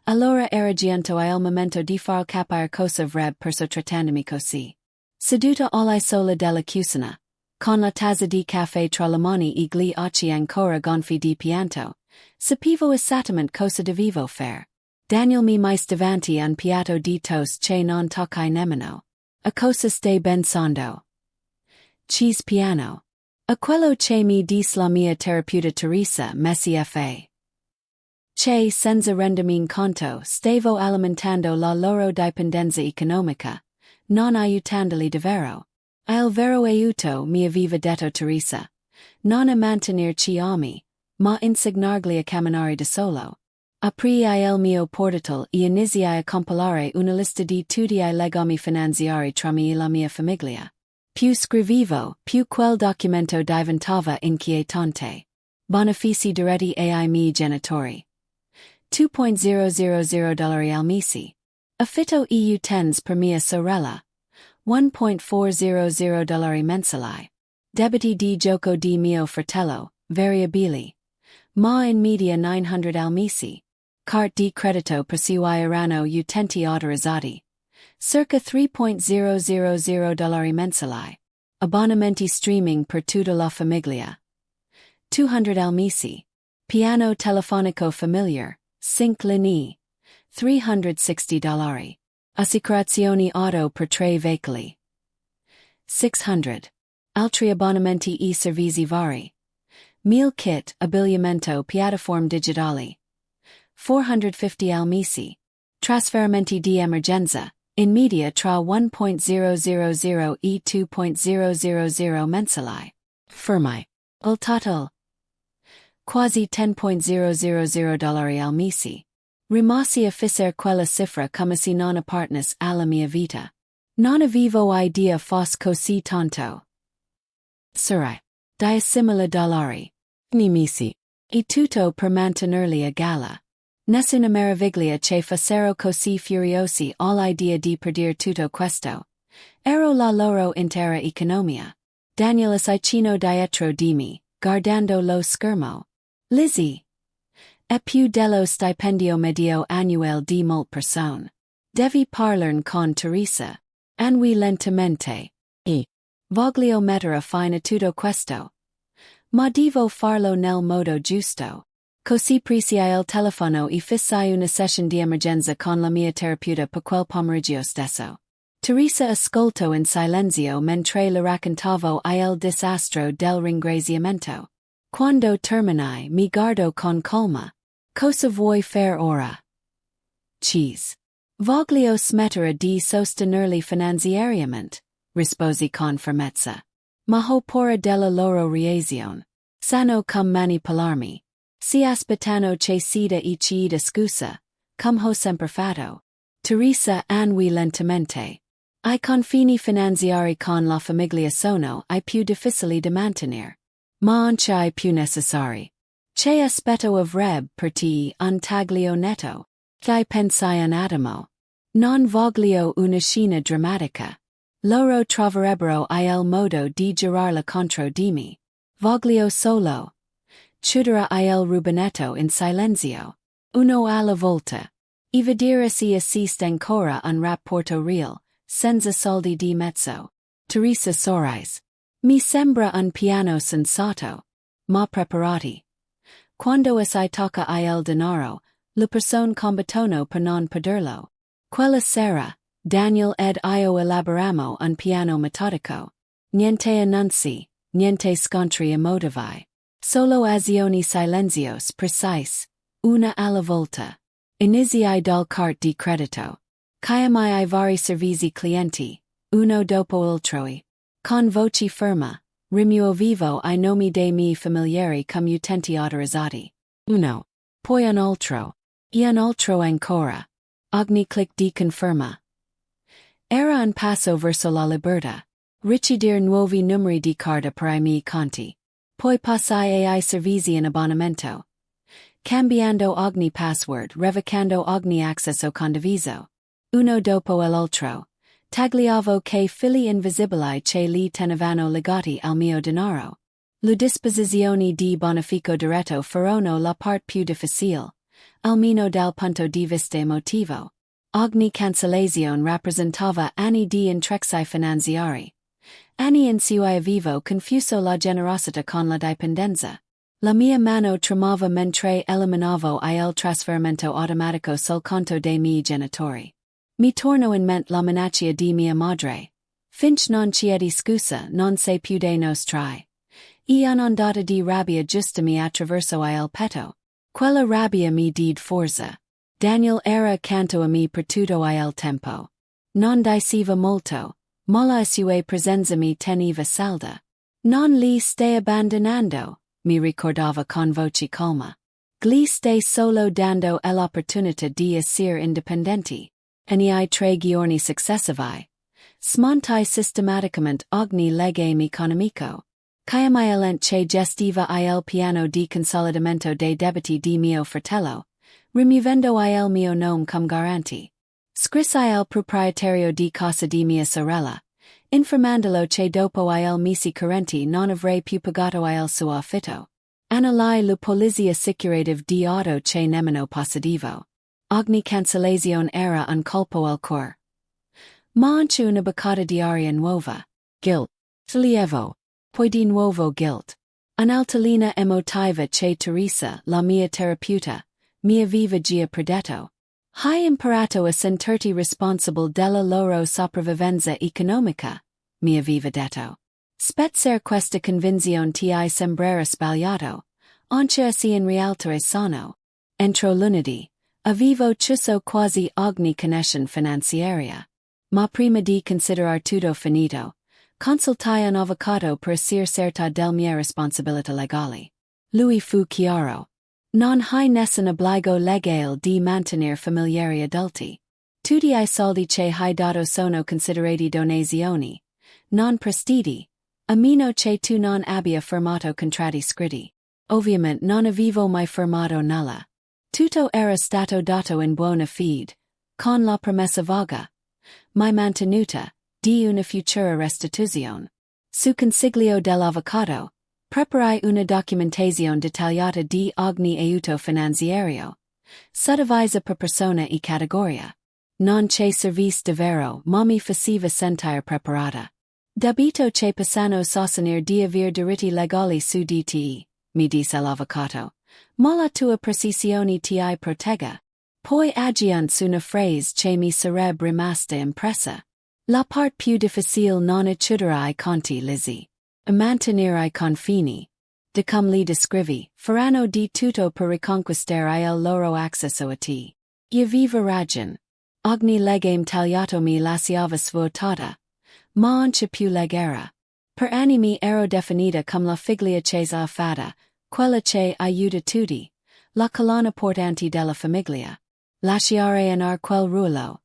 [SPEAKER 1] allora era giunto il momento di far capire cosa avrebbe perso trattandomi così. Seduta alla sola della cucina, con la tazza di caffè tra le mani e gli occhi ancora gonfi di pianto, sapevo esattamente cosa dovevo fare. Daniel mi mise davanti un piatto di toast che non toccai nemmeno. A cosa stai pensando? Cheese piano. A quello che mi disse la mia terapeuta Teresa Messi fa. Che senza rendermi conto stavo alimentando la loro dipendenza economica, non aiutandoli davvero. Il vero aiuto mi aveva detto Teresa. Non a mantenerci ami, ma insegnargli a camminare da solo. Aprii il mio portatile e iniziai a compilare una lista di tutti I legami finanziari tra me e la mia famiglia. Più scrivevo, più quel documento diventava inquietante. Benefici diretti ai miei genitori. $2.000 al mese. Affitto e utens per mia sorella. $1.400 mensili. Debiti di gioco di mio fratello, variabili. Ma in media 900 al mese. Carte di credito per cui erano utenti autorizzati. Circa $3.000 mensili. Abbonamenti streaming per tutta la famiglia. 200 al mese. Piano telefonico familiare, 5 linee. $360. Assicurazioni auto per 3 veicoli. 600. Altri abbonamenti e servizi vari. Meal kit, abbigliamento, piattaforme digitali. 450 al mese. Trasferimenti di emergenza, in media tra 1.000 e 2.000 mensili. Fermi. Il total. Quasi $10.000 al mese. Rimasi a fissare quella cifra come se non appartenesse alla mia vita. Non avevo idea fosse così tanto. Sarai. $10,000. Ni mesi. E tutto per mantenerli a galla. Nessuna meraviglia che fossero così furiosi all'idea di perdere tutto questo. Ero la loro intera economia. Daniel assai dietro di me, guardando lo schermo. Lizzie. E più dello stipendio medio annuale di molte persone. Devi parlarne con Teresa. Annui lentamente. E. Voglio mettere fine a tutto questo. Ma devo farlo nel modo giusto. Così presi il telefono e fissai una session di emergenza con la mia terapeuta per quel pomeriggio stesso. Teresa ascoltò in silenzio mentre le raccontavo il disastro del ringraziamento. Quando terminai, mi guardò con calma. Cosa vuoi fare ora? Cheese. Voglio smettere di sostenerli finanziariamente, risposi con fermezza. Ma ho paura della loro reazione. Sanno come manipolarmi. Si aspettano che sia e chieda scusa, come ho sempre fatto. Teresa annui lentamente. I confini finanziari con la famiglia sono I più difficili da mantenere. Ma anche I più necessari. Che aspetto avrebbe per te un taglio netto? Che pensai un attimo. Non voglio una scena drammatica. Loro troverebbero il modo di girarla contro di me. Voglio solo chiudere il rubinetto in silenzio. Uno alla volta. E vedere se esiste ancora un rapporto real, senza soldi di mezzo. Teresa sorrise. Mi sembra un piano sensato. Ma preparati. Quando si tocca il denaro, le persone combattono per non perderlo. Quella sera, Daniel ed io elaboramo un piano metodico. Niente annunzi, niente scontri emotivi. Solo azioni silenziose precise, una alla volta. Iniziai dal cart di credito. Chiamai I vari servizi clienti, uno dopo l'altro. Con voce ferma, rimuovevo I nomi dei miei familiari come utenti autorizzati. Uno. Poi un altro. E un altro ancora. Ogni click di conferma. Era un passo verso la libertà. Richiedere nuovi numeri di carta per I miei conti. Poi passai ai servizi in abbonamento. Cambiando ogni password, revocando ogni accesso condiviso. Uno dopo l'altro. Tagliavo che fili invisibili che li tenevano legati al mio denaro. Le disposizioni di bonifico diretto furono la parte più difficile, almeno dal punto di vista emotivo. Ogni cancellazione rappresentava anni di intrecci finanziari. Anni in cui avevo confuso la generosità con la dipendenza. La mia mano tremava mentre eliminavo il trasferimento automatico sul conto dei miei genitori. Mi tornò in mente la minaccia di mia madre. Finch non chiedi scusa non sei più dei nostri. E un'ondata di rabbia giusta mi attraverso il petto. Quella rabbia mi did forza. Daniel era accanto a me per tutto il tempo. Non diceva molto, ma la sua presenza mi teneva salda. Non li stai abbandonando, mi ricordava con voce calma. Gli stai solo dando l'opportunità di essere indipendenti. E nei 3 giorni successivi. Smontai sistematicamente ogni legame economico. Chiamai l'ente che gestiva il piano di consolidamento dei debiti di mio fratello, rimuovendo il mio nome come garanti. Scrissi il proprietario di casa di mia sorella, informandolo che dopo il mesi correnti non avrei più pagato il suo affitto. Annulai la polizia assicurativa di auto che nemmeno possedivo. Ogni cancellazione era un colpo al cor. Ma anche una beccata diaria nuova. Guilt. Sollievo. Poi di nuovo guilt. Un'altalena emotiva che Teresa, la mia terapeuta, mi aveva già predetto. Hai imparato a sentirti responsable della loro sopravvivenza economica, mi aveva detto. Spezzer questa convinzione ti sembrerà sbagliato, anche se in realtà sono. Entro lunedì. Avevo chiuso quasi ogni connessione finanziaria. Ma prima di considerar tutto finito, consultai un avvocato per essere certa del mie responsabilità legali. Lui fu chiaro. Non hai nessun obbligo legale di mantenere familiari adulti. Tutti I soldi che hai dato sono considerati donazioni, non prestiti, a meno che tu non abbia firmato contratti scritti. Ovviamente non avevo mai firmato nulla. Tutto era stato dato in buona fede, con la promessa vaga, mai mantenuta, di una futura restituzione. Su consiglio dell'avvocato, preparai una documentazione dettagliata di ogni aiuto finanziario, suddivisa per persona e categoria. Non c'è service davvero, ma mi faceva sentire preparata. Debito che possano sostenere di aver diritti legali su di te, mi disse l'avvocato. Molla tua precisioni ti protega. Poi agiant una phrase che mi sarebbe rimasta impressa. La part più difficile non acciuderai conti lizzi. A mantenere I confini. De cum li descrivi, faranno di tutto per riconquistare il loro accesso a te. Io viva ragion. Ogni legame tagliato mi lasciava svuotata. Ma non più leggera. Per anni mi ero definita come la figlia che affada, quella che aiuta tutti, la colonna portante della famiglia. Lasciare andare quel ruolo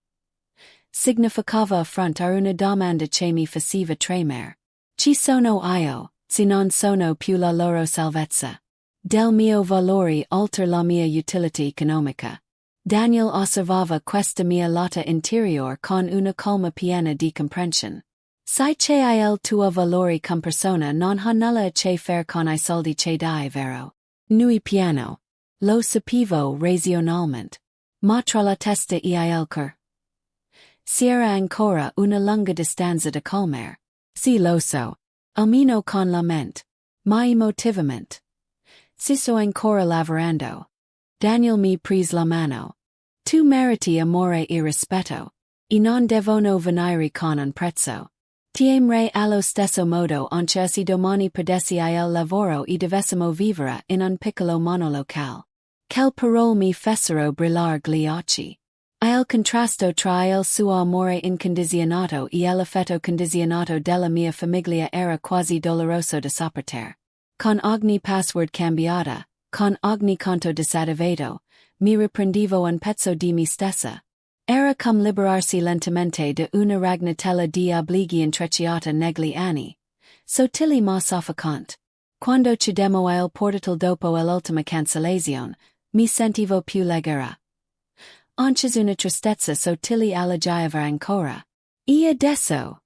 [SPEAKER 1] significava affrontare una domanda che mi faceva tremare. Ci sono io, se non sono più la loro salvezza. Del mio valore oltre la mia utilità economica. Daniel osservava questa mia lotta interior con una calma piena di comprensione. Sai che il tuo valore come persona non ha nulla a che fare con I soldi che dai vero. Nui piano. Lo sapevo razionalmente. Ma tra la testa e il cor. C'era ancora una lunga distanza da colmare. Sì lo so. Almeno con la mente. Ma emotivamente. Ci sto ancora lavorando. Daniel mi prese la mano. Tu meriti amore e rispetto. E non devono venire con un prezzo. Ti amerei allo stesso modo anche se domani perdessi il lavoro e dovessimo vivere in un piccolo monolocale. Quelle parole mi fecero brillare gli occhi. Il contrasto tra il suo amore incondizionato e l'affetto condizionato della mia famiglia era quasi doloroso da sopportare. Con ogni password cambiata, con ogni conto disattivato, mi riprendevo un pezzo di me stessa. Era come liberarsi lentamente da una ragnatela di obblighi intrecciata negli anni. Sottili ma soffocante. Quando chiudemmo il portal dopo l'ultima cancellazione, mi sentivo più leggera. Anche una tristezza sottile alleggiava ancora. E adesso?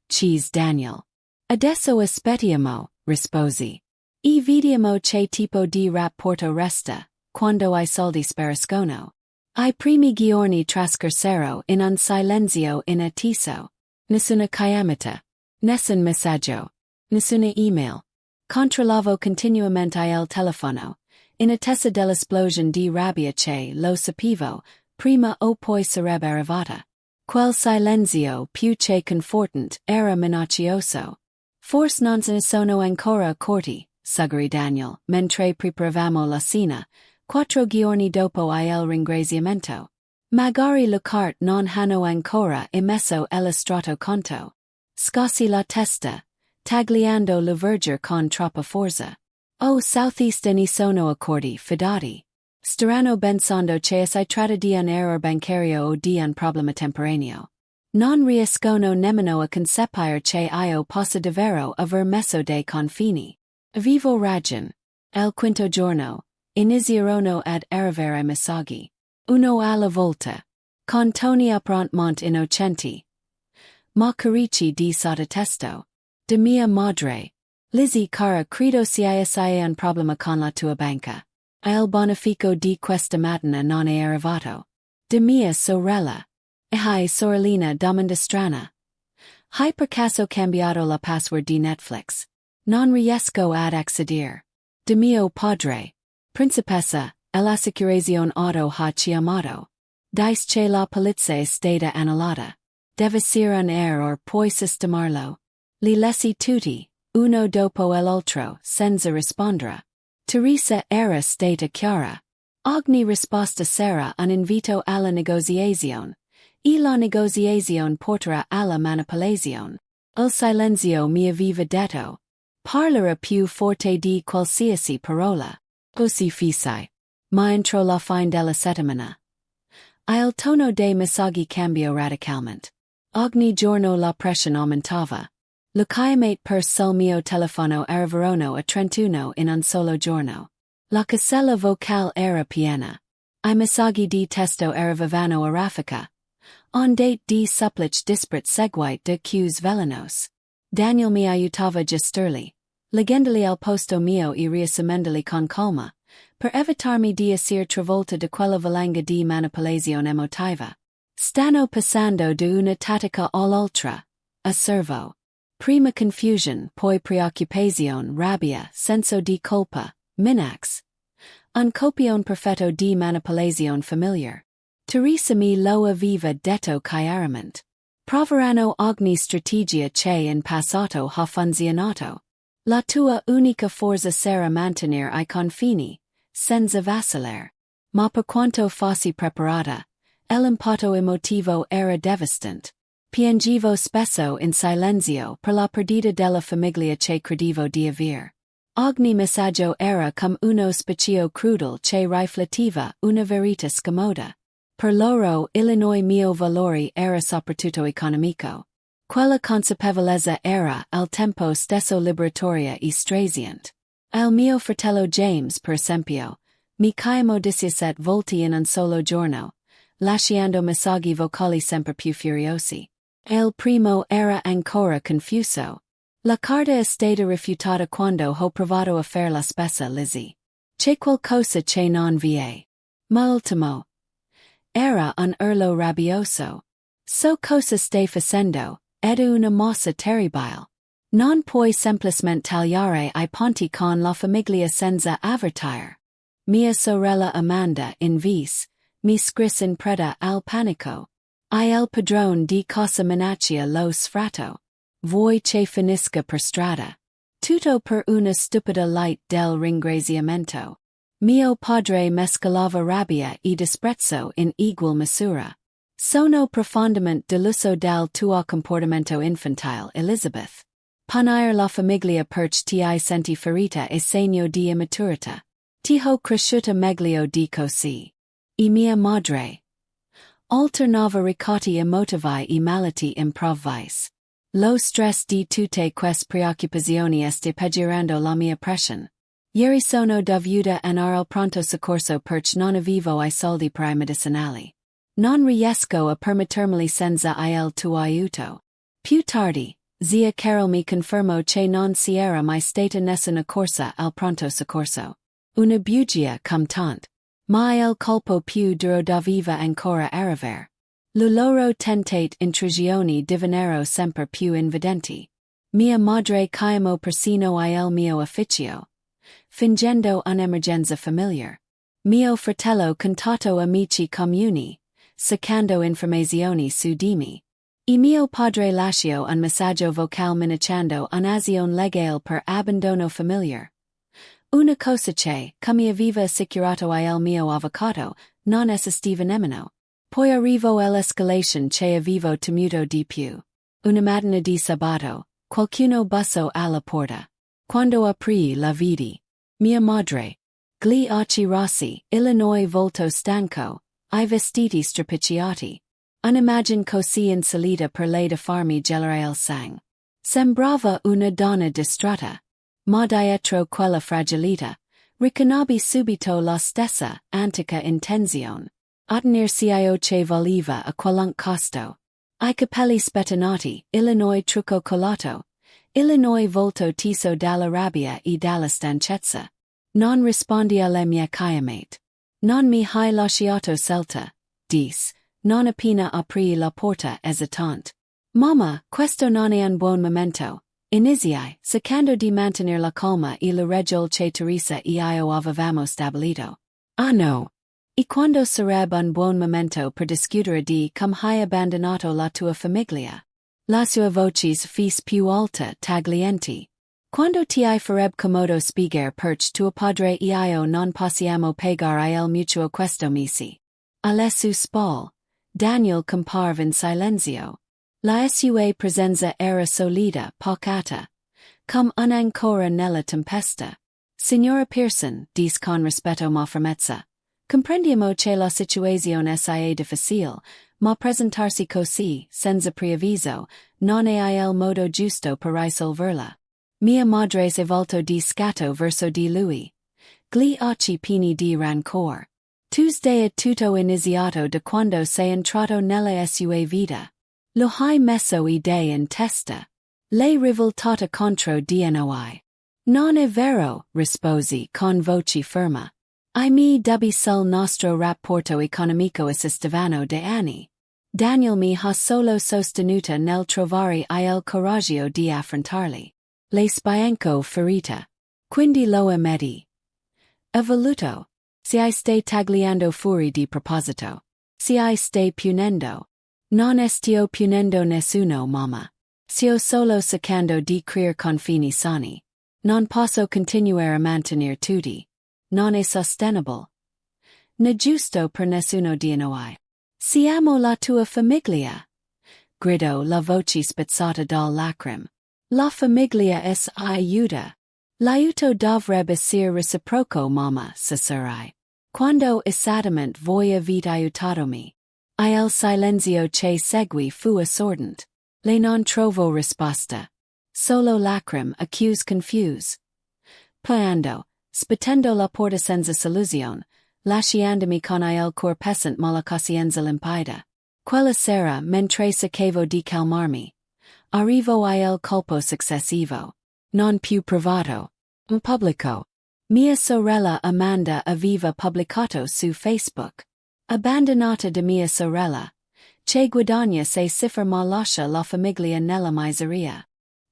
[SPEAKER 1] Chiese Daniel. Adesso aspettiamo, risposi. E vediamo che tipo di rapporto resta, quando I soldi spariscono. I primi giorni trascorsero in un silenzio inatteso. Nessuna chiamata. Nessun messaggio. Nessuna email. Controllavo continuamente il telefono, in attesa dell'esplosione di rabbia che, lo sapevo, prima o poi sarebbe arrivata. Quel silenzio più che confortante era minaccioso. Forse non se ne sono ancora accorti, suggerì Daniel, mentre preparavamo la cena, 4 giorni dopo il ringraziamento. Magari le carte non hanno ancora emesso l'estratto conto. Scossi la testa, tagliando la vergine con troppa forza. Oh, Southeast ne sono accordi, fidati. Staranno pensando che si tratta di un error bancario o di un problema temporaneo. Non riescono nemmeno a concepire che io possa davvero aver messo dei confini. Avevo ragione. Il quinto giorno, inizierono ad arrivare messaggi. Uno alla volta. Con toni apparentemente innocenti. Ma carichi di sottotesto. De mia madre. Lizzie cara credo sia un problema con la tua banca. Il bonifico di questa mattina non è arrivato. De mia sorella. Hai sorellina domanda strana. Hai per caso cambiato la password di Netflix. Non riesco ad accedere. De mio padre. Principessa, l'assicurazione auto ha chiamato. Dice che la polizia è stata annullata. Deve essere un error puoi sistemarlo. Li lessi tutti, uno dopo l'altro, senza rispondere. Teresa era stata chiara. Ogni risposta sarà un invito alla negoziazione. E la negoziazione porterà alla manipolazione. Il silenzio mi aveva detto. Parlerà più forte di qualsiasi parola. Così feci. Ma entro la fine della settimana. Il tono dei messaggi cambiò radicalmente. Ogni giorno la pressione aumentava. Le chiamate per sul mio telefono arrivarono a 31 in un solo giorno. La casella vocale era piena. I messaggi di testo arrivavano a raffica. On date di supplici disparate seguite de cues velenos. Daniel mi aiutava a gestirli. Leggendoli al posto mio e riassumendoli con calma. Per evitarmi di essere travolta da quella valanga di manipolazione emotiva. Stanno passando da una tattica all'altra. Osservo. Prima confusion, poi preoccupazione, rabbia, senso di colpa, minax. un copione perfetto di manipolazione familiare. Teresa mi lo aveva detto chiaramente. Proverano ogni strategia che in passato ha funzionato. La tua unica forza sarà mantenere I confini, senza vacillare. Ma per quanto fossi preparata, l'impatto emotivo era devastante. Piangevo spesso in silenzio per la perdita della famiglia che credevo di avere. Ogni messaggio era come uno specchio crudele che rifletteva una verità scomoda. Per loro il mio valore era soprattutto economico. Quella consapevolezza era al tempo stesso liberatoria e straziante. Il mio fratello James, per esempio, mi chiamò 17 volte in un solo giorno, lasciando messaggi vocali sempre più furiosi. Il primo era ancora confuso. La carta è stata rifiutata quando ho provato a fare la spesa Lizzie. C'è qualcosa che non vi Ma ultimo. Era un urlo rabbioso. So cosa stai facendo, ed una mossa terribile. Non puoi semplicemente tagliare I ponti con la famiglia senza avvertire. Mia sorella Amanda invece, mi scrisse in preda al panico. Il padrone di casa minaccia lo sfratto. Vuoi che finisca per strada. Tutto per una stupida light del ringraziamento. Mio padre mescolava rabbia e disprezzo in egual misura. Sono profondamente deluso del tuo comportamento infantile, Elizabeth. Punire la famiglia perché ti senti ferita è segno di immaturità. Ti ho cresciuta meglio di così. E mia madre alternava ricotti emotivi e malati improvvisi. Lo stress di tutte queste preoccupazioni sta peggiorando la mia pressione. Ieri sono dovuta andare al pronto soccorso perché non avevo I soldi per I medicinali. Non riesco a permettermeli senza il tuo aiuto. Più tardi, zia Carol mi confermò che non si era mai stata nessuna corsa al pronto soccorso. Una bugia come tant. Ma il colpo più duro doveva ancora arrivare. Le loro tentate intrusioni divennero sempre più evidenti. Mia madre chiamò persino il mio ufficio, fingendo un'emergenza familiare. Mio fratello contatto amici comuni, cercando informazioni su di me. E mio padre lasciò un messaggio vocale minacciando un'azione legale per abbandono familiare. Una cosa che, come aveva assicurato il mio avvocato, non esistiva nemmeno. Poi arrivò l'escalation che avevo temuto di più. Una mattina di sabato, qualcuno bussò alla porta. Quando aprì la vidi. Mia madre. Gli occhi rossi, il volto stanco, I vestiti strapicciati. Un'immagine così insolita per lei da farmi gelare il sangue. Sembrava una donna distrutta. Ma dietro quella fragilità, riconobbi subito la stessa, antica intenzione. Ottenersi che voleva a qualunque costo. I capelli spettinati, il trucco colato, il volto teso dalla rabbia e dalla stanchezza. Non rispondi alle mie chiamate. Non mi hai lasciato scelta, dis, non appena aprì la porta esitante. Mamma, questo non è un buon momento. Iniziai, cercando di mantenere la calma e la regole che Teresa e io avevamo stabilito. Ah no! E quando sarebbe un buon momento per discutere di come hai abbandonato la tua famiglia? La sua voce fis più alta taglienti. Quando ti farebbe comodo spiegare perché tuo padre e io non possiamo pagare il mutuo questo mese. Alle sue spalle, Daniel comparve in silenzio. La sua presenza era solida, pacata, come un'ancora nella tempesta. Signora Pearson, dis con rispetto ma fermezza. Comprendiamo che la situazione è difficile, ma presentarsi così, senza preavviso, non è il modo giusto per risolverla. Mia madre si voltò di scatto verso di lui. Gli occhi pieni di rancore. Tuesday è tutto iniziato da quando sei entrato nella sua vita. Lo hai messo idee in testa. L'hai rivoltata contro di noi. Non è vero, risposi con voce ferma. I mi dubbi sul nostro rapporto economico esistivano de anni. Daniel mi ha solo sostenuta nel trovare il coraggio di affrontarli. Le spianco ferita. Quindi lo ammetti. Evoluto. Si I stai tagliando fuori di proposito. Si I stai punendo. Non estio punendo nessuno, mamma. Sio solo cercando di creare confini sani. Non posso continuare a mantenere tutti. Non è sostenibile. Né giusto per nessuno di noi. Siamo la tua famiglia. Grido la voce spezzata dal lacrim. La famiglia es aiuta. L'aiuto dovrebbe essere reciproco, mamma, sussurrai. Quando esattamente voi avete aiutato-mi. Il silenzio che segui fu assordante. Le non trovo risposta. Solo lacrim accuse confuse. Playando, spetendo la porta senza soluzione, lasciandomi con il cor pesant ma la coscienza limpida. Quella sera, mentre cercavo di calmarmi. Arrivo il colpo successivo. Non più privato. In pubblico. Mia sorella Amanda aveva pubblicato su Facebook. Abbandonata da mia sorella. Che guadagna se cifra ma lascia la famiglia nella miseria.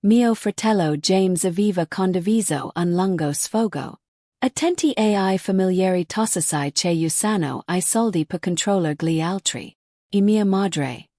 [SPEAKER 1] Mio fratello James aveva condiviso un lungo sfogo. Attenti ai familiari tossicai che usano I soldi per controller gli altri. E mia madre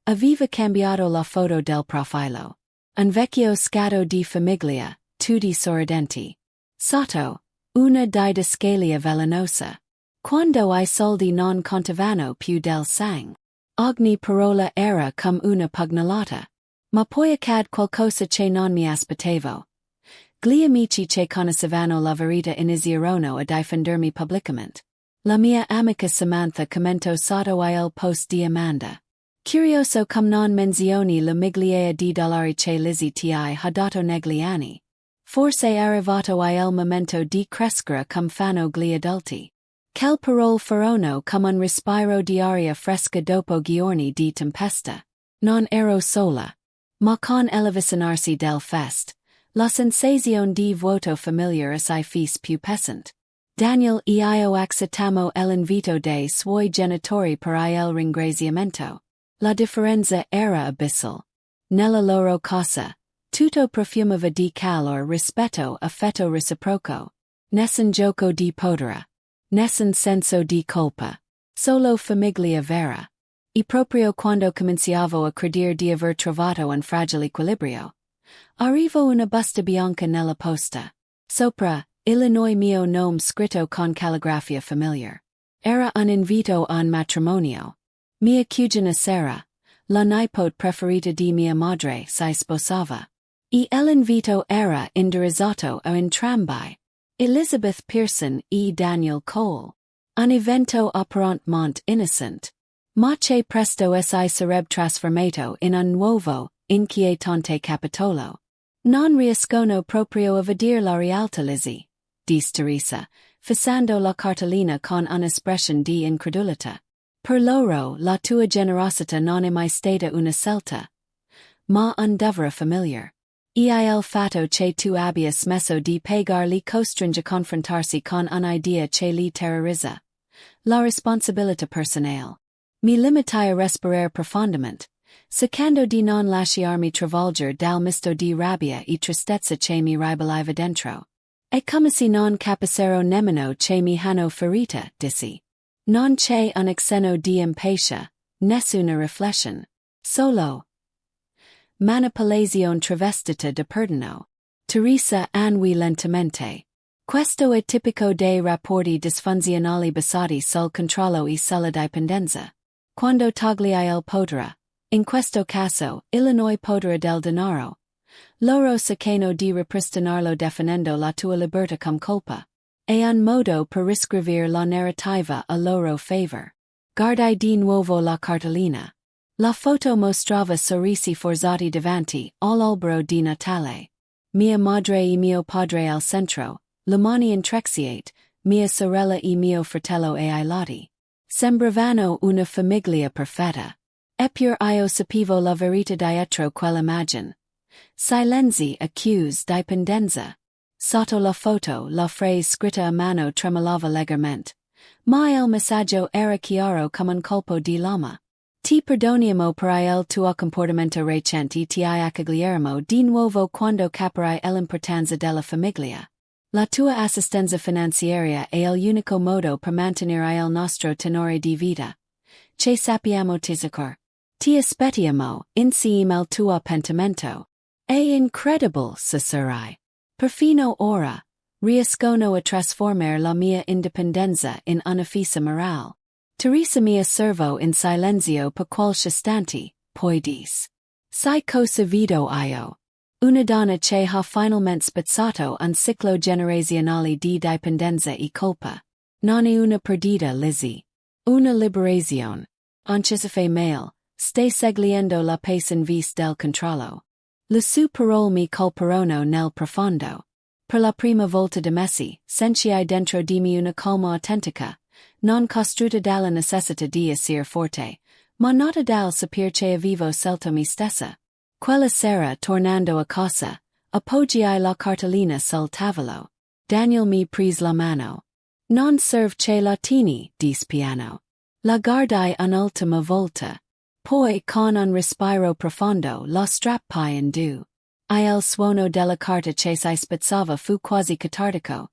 [SPEAKER 1] aveva cambiato la foto del profilo. Un vecchio scatto di famiglia, tutti sorridenti. Sotto, una didascalia velenosa. Quando I soldi non contavano più del sang. Ogni parola era come una pugnalata. Ma poi accad qualcosa che non mi aspettavo. Gli amici che conoscevano la verità iniziarono a difendermi pubblicamente. La mia amica Samantha commentò sotto il post di Amanda. Curioso come non menzioni la migliaia di dollari che Lizzie ti ha dato negli anni. Forse è arrivato il momento di crescere come fanno gli adulti. Quelle parole furono come un respiro di aria fresca dopo giorni di tempesta. Non ero sola. Ma con l'avvicinarsi del fest, la sensazione di vuoto familiare assai fis più pesant. Daniel e io accettamo l'invito dei suoi genitori per il ringraziamento. La differenza era abissal. Nella loro casa, tutto profumava di calor, rispetto, affetto reciproco. Nessun gioco di potere. Nessun senso di colpa. Solo famiglia vera. E proprio quando cominciavo a credere di aver trovato un fragile equilibrio, arrivo una busta bianca nella posta. Sopra, Illinois mio nome scritto con calligrafia familiar. Era un invito a un matrimonio. Mia cugina Sara, la nipote preferita di mia madre, si sposava. E l'invito era indirizzato a entrambi. Elizabeth Pearson e Daniel Cole. Un evento apparentemente innocent. Ma che presto si sarebbe trasformato in un nuovo, inquietante capitolo. Non riescono proprio a vedere la realtà Lizzie, disse Teresa, fissando la cartellina con un'espressione di incredulità. Per loro, la tua generosità non è mai stata una scelta, ma un dovere familiare. E il fatto che tu abbia smesso di pagar li costringe a confrontarsi con un'idea che li terrorizza. La responsabilità personale. Mi limitai a respirare profondamente, cercando di non lasciarmi travolgere dal misto di rabbia e tristezza che mi ribelliva dentro. È come se non capissero nemmeno che mi hanno ferita, dissi. Non c'è un accenno di impacia, nessuna riflessione. Solo manipolazione travestita da perdono. Teresa annui lentamente. Questo è tipico dei rapporti disfunzionali basati sul controllo e sulla dipendenza. Quando togli il potere, in questo caso, Illinois potere del denaro, loro cercano di ripristinarlo definendo la tua libertà come colpa. È un modo per riscrivere la narrativa a loro favor. Guardai di nuovo la cartellina. La foto mostrava sorrisi forzati davanti all'albero di Natale. Mia madre e mio padre al centro, le mani intrecciate, mia sorella e mio fratello ai lati. Sembravano una famiglia perfetta. Eppure io sapevo la verità dietro quell'immagine. Silenzi accuse dipendenza. Sotto la foto la frase scritta a mano tremolava leggermente. Ma il messaggio era chiaro come un colpo di lama. Ti perdoniamo per il tuo comportamento recente e ti accoglieremo di nuovo quando capirai l'importanza della famiglia. La tua assistenza finanziaria è l'unico modo per mantenere il nostro tenore di vita. Che sappiamo tisacor. Ti aspettiamo, insieme al tuo pentimento. È incredible, sarai. Perfino ora, riescono a trasformare la mia indipendenza in una fissa morale. Teresa mia servo in silenzio per qualche istante, poi dis. Sai cosa vedo io? Una donna che ha finalmente spezzato un ciclo generazionale di dipendenza e colpa. Non è una perdita, Lizzie. Una liberazione. Anche male, stai seguendo la pace in vis del controllo. Le sue parole mi colperono nel profondo. Per la prima volta de messi, sentii dentro di me una calma autentica, non costruita dalla necessità di essere forte, ma nata dal sapere che avevo scelto me stessa. Quella sera tornando a casa, appoggiai la cartellina sul tavolo. Daniel mi prise la mano. Non serve che la tieni, dis piano. La guardai un'ultima volta. Poi con un respiro profondo la strappai in due. Il suono della carta che si spezzava fu quasi catartico.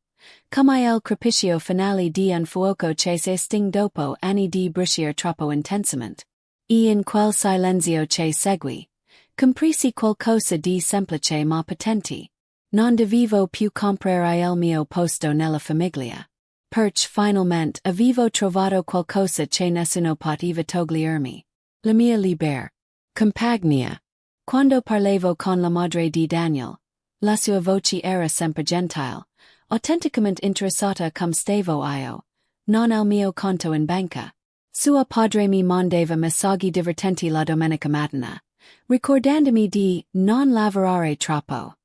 [SPEAKER 1] Come il crepitio finale di un fuoco che si estingue dopo anni di briciare troppo intensamente. E in quel silenzio che seguì, compresi qualcosa di semplice ma potente. Non dovevo più comprare il mio posto nella famiglia. Perché finalmente avevo trovato qualcosa che nessuno poteva togliermi. La mia libera compagnia. Quando parlavo con la madre di Daniel, la sua voce era sempre gentile, autenticamente interessata come stavo io, non al mio conto in banca. Sua padre mi mandava messaggi divertenti la domenica mattina, ricordandomi di non lavorare troppo.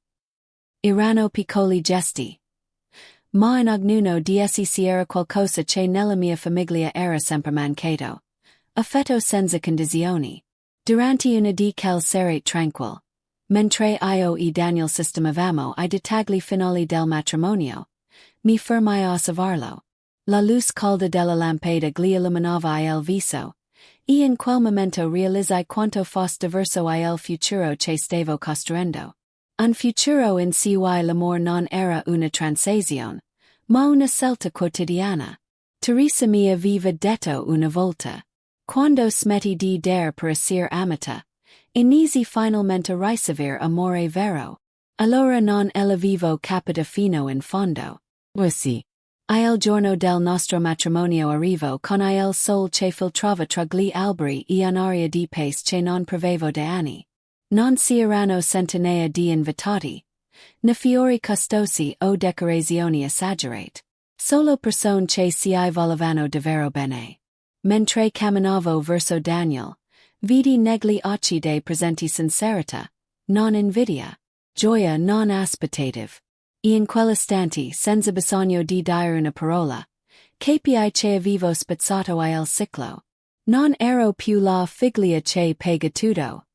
[SPEAKER 1] Erano piccoli gesti. Ma in ognuno di essi c'era qualcosa che nella mia famiglia era sempre mancato. Affetto senza condizioni. Durante una di quelle serate tranquil. Mentre io e Daniel sistemavamo I dettagli finali del matrimonio. Mi fermai a osservarlo. La luce calda della lampada gli illuminava il viso. E in quel momento realizzai quanto fosse diverso il futuro che stavo costruendo. Un futuro in cui l'amore non era una transazione, ma una scelta quotidiana. Teresa mi aveva detto una volta. Quando smetti di dare per essere amata, inizi finalmente a ricevere amore vero. Allora non l'avevo capita fino in fondo. Sì. Il giorno del nostro matrimonio arrivo con il sol che filtrava tra gli alberi e un'aria di pace che non prevevo da anni. Non si erano centinaia di invitati, né fiori costosi o decorazioni esagerate. Solo persone che si volevano davvero bene. Mentre camminavo verso Daniel, vidi negli occhi dei presenti sincerità, non invidia, gioia non aspettative. E in quell'istante senza bisogno di dire una parola, capi che avevo spezzato il ciclo. Non ero più la figlia che paga tutto.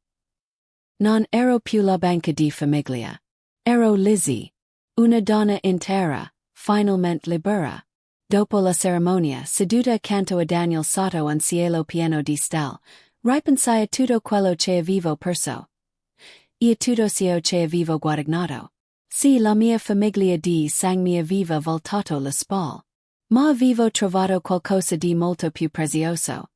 [SPEAKER 1] Non ero più la banca di famiglia. Ero Lizzie. Una donna intera, finalmente libera. Dopo la cerimonia, seduta accanto a Daniel sotto un cielo pieno di stelle, ripensai a tutto quello che avevo perso. E a tutto ciò che avevo guadagnato. Sì, la mia famiglia di sang mi aveva voltato le spalle. Ma avevo trovato qualcosa di molto più prezioso.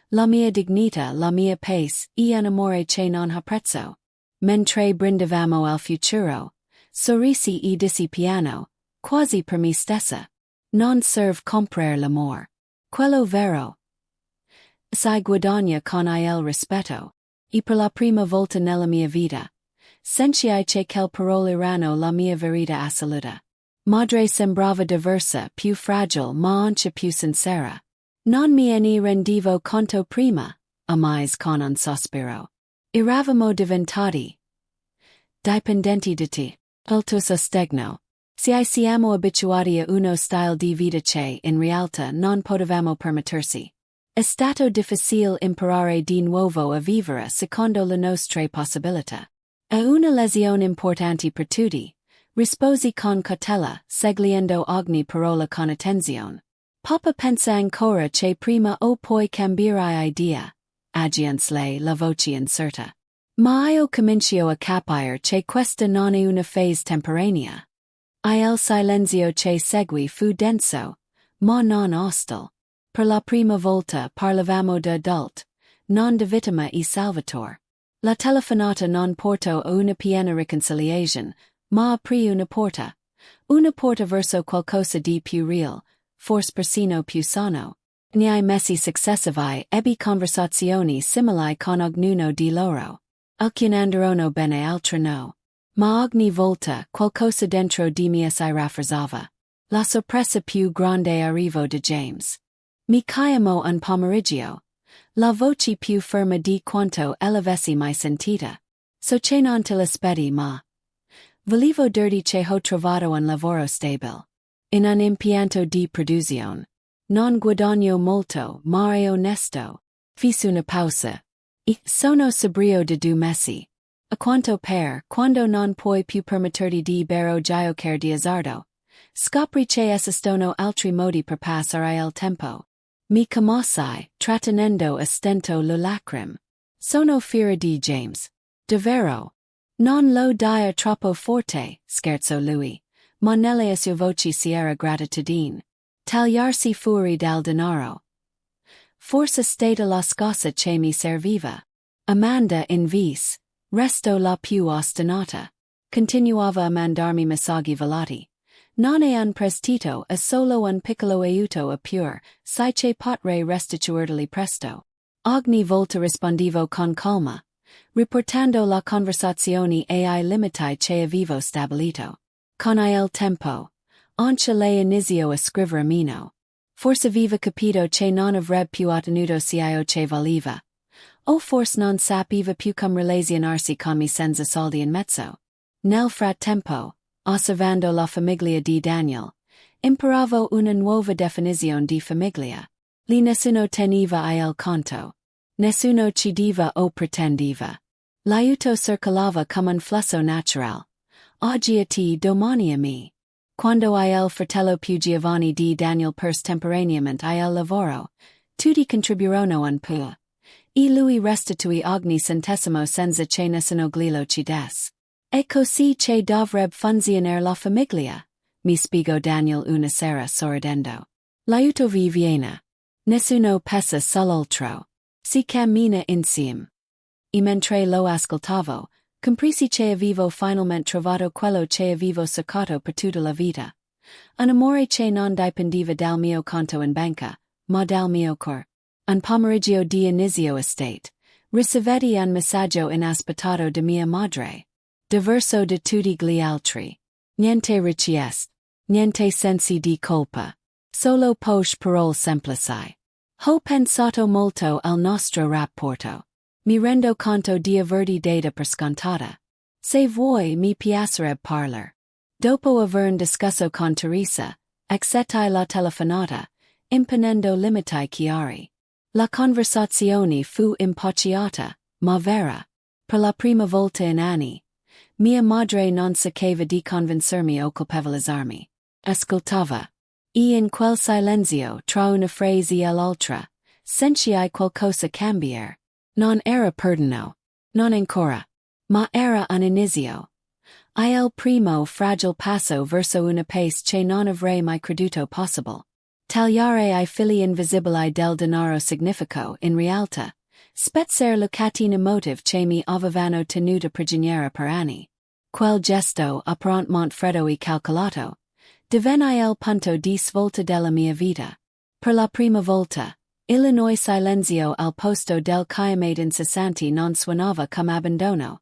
[SPEAKER 1] La mia dignità, la mia pace, e un amore che non ha prezzo. Mentre brindavamo al futuro, sorrisi e dissi piano, quasi per me stessa. Non serve comprare l'amore. Quello vero. Si guadagna con il rispetto. E per la prima volta nella mia vita, sentii che quelle parole erano la mia verità assoluta. Madre sembrava diversa, più fragile ma anche più sincera. Non me ne rendevo conto prima, amais con un sospiro. Eravamo diventati dipendenti da te. Il tuo sostegno. Se siamo abituati a uno stile di vita che in realtà non potevamo permettersi. È stato difficile imparare di nuovo a vivere secondo le nostre possibilità. È una lezione importante per tutti. Risposi con cautela, seguendo ogni parola con attenzione. Papa pensa ancora che prima o poi cambierai idea. Aggiunse lei la voce incerta. Ma io comincio a capire che questa non è una fase temporanea. Il silenzio che segui fu denso, ma non hostile. Per la prima volta parlavamo d'adult, non di vittima e salvatore. La telefonata non portò a una piena riconciliation, ma aprì una porta verso qualcosa di più real, forse persino più sano. Nei mesi successivi ebbi conversazioni simili con ognuno di loro. Alcune andarono bene, altre no. Ma ogni volta qualcosa dentro di me si rafforzava. La sorpresa più grande arrivò da James. Mi chiamò un pomeriggio. La voce più ferma di quanto l'avessi mai sentita. So che non te l'aspetti ma. Volevo dirti che ho trovato un lavoro stabile. In un impianto di produzione. Non guadagno molto, ma è onesto. Fis una pausa. E sono sobrio da 2 mesi. A quanto per, quando non puoi più permetterti di bere giocare di azzardo. Scopri che esistono altri modi per passare il tempo. Mi commossi, trattenendo a stento le lacrime. Sono fiera di James. Davvero. Non lo dire troppo forte, scherzò lui, ma nella sua voce si era gratitudine. Tagliarsi fuori dal denaro. Forse stata la scossa che mi serviva. Amanda invece, resto la più ostinata. Continuava a mandarmi messaggi velati. Non è un prestito, è solo un piccolo aiuto a pur, sai che potrei restituirli presto. Ogni volta rispondevo con calma, riportando la conversazione ai limiti che avevo stabilito. Con il tempo, anche lei iniziò a scrivere meno. Forse aveva capito che non avrebbe più ottenuto ciò che voleva. O forse non sapeva più come relazionarsi con me senza soldi in mezzo. Nel frattempo, osservando la famiglia di Daniel, imparavo una nuova definizione di famiglia. Lì nessuno teneva il conto. Nessuno cedeva o pretendeva. L'aiuto circolava come un flusso natural. Oggi a te, domani a me. Quando il fratello più giovane di Daniel perse temporaneamente il lavoro, tutti contribuirono un po'. E lui restituì ogni centesimo senza che nessuno glielo cedesse. E così che dovrebbe funzionare la famiglia, mi spiegò Daniel una sera sorridendo. L'aiuto vi viene. Nessuno pensa sull'altro. Si cammina insieme. E mentre lo ascoltavo, compresi che avevo finalmente trovato quello che avevo cercato per tutta la vita. Un amore che non dipendeva dal mio conto in banca, ma dal mio cor. Un pomeriggio di inizio estate, ricevetti un messaggio inaspettato da mia madre. Diverso da tutti gli altri. Niente richieste. Niente sensi di colpa. Solo poche parole semplici. Ho pensato molto al nostro rapporto. Mi rendo conto di averti data per scontata. Se vuoi mi piacerebbe parlar. Dopo aver discusso con Teresa, accettai la telefonata, imponendo limiti chiari. La conversazione fu impacciata, ma vera. Per la prima volta in anni, mia madre non sapeva di convincermi o colpevolizzarmi. Ascoltava. E in quel silenzio tra una frase e l'altra, sentii qualcosa cambiare. Non era perdono. Non ancora. Ma era un inizio. Il primo fragile passo verso una pace che non avrei mai creduto possible. Tagliare I fili invisibili del denaro significò, in realtà, spezzare la catena emotiva che mi avevano tenuto prigioniera per anni. Quel gesto apparentemente freddo e calcolato divenne il punto di svolta della mia vita. Per la prima volta, il silenzio al posto del chiamate incessanti non suonava come abbandono,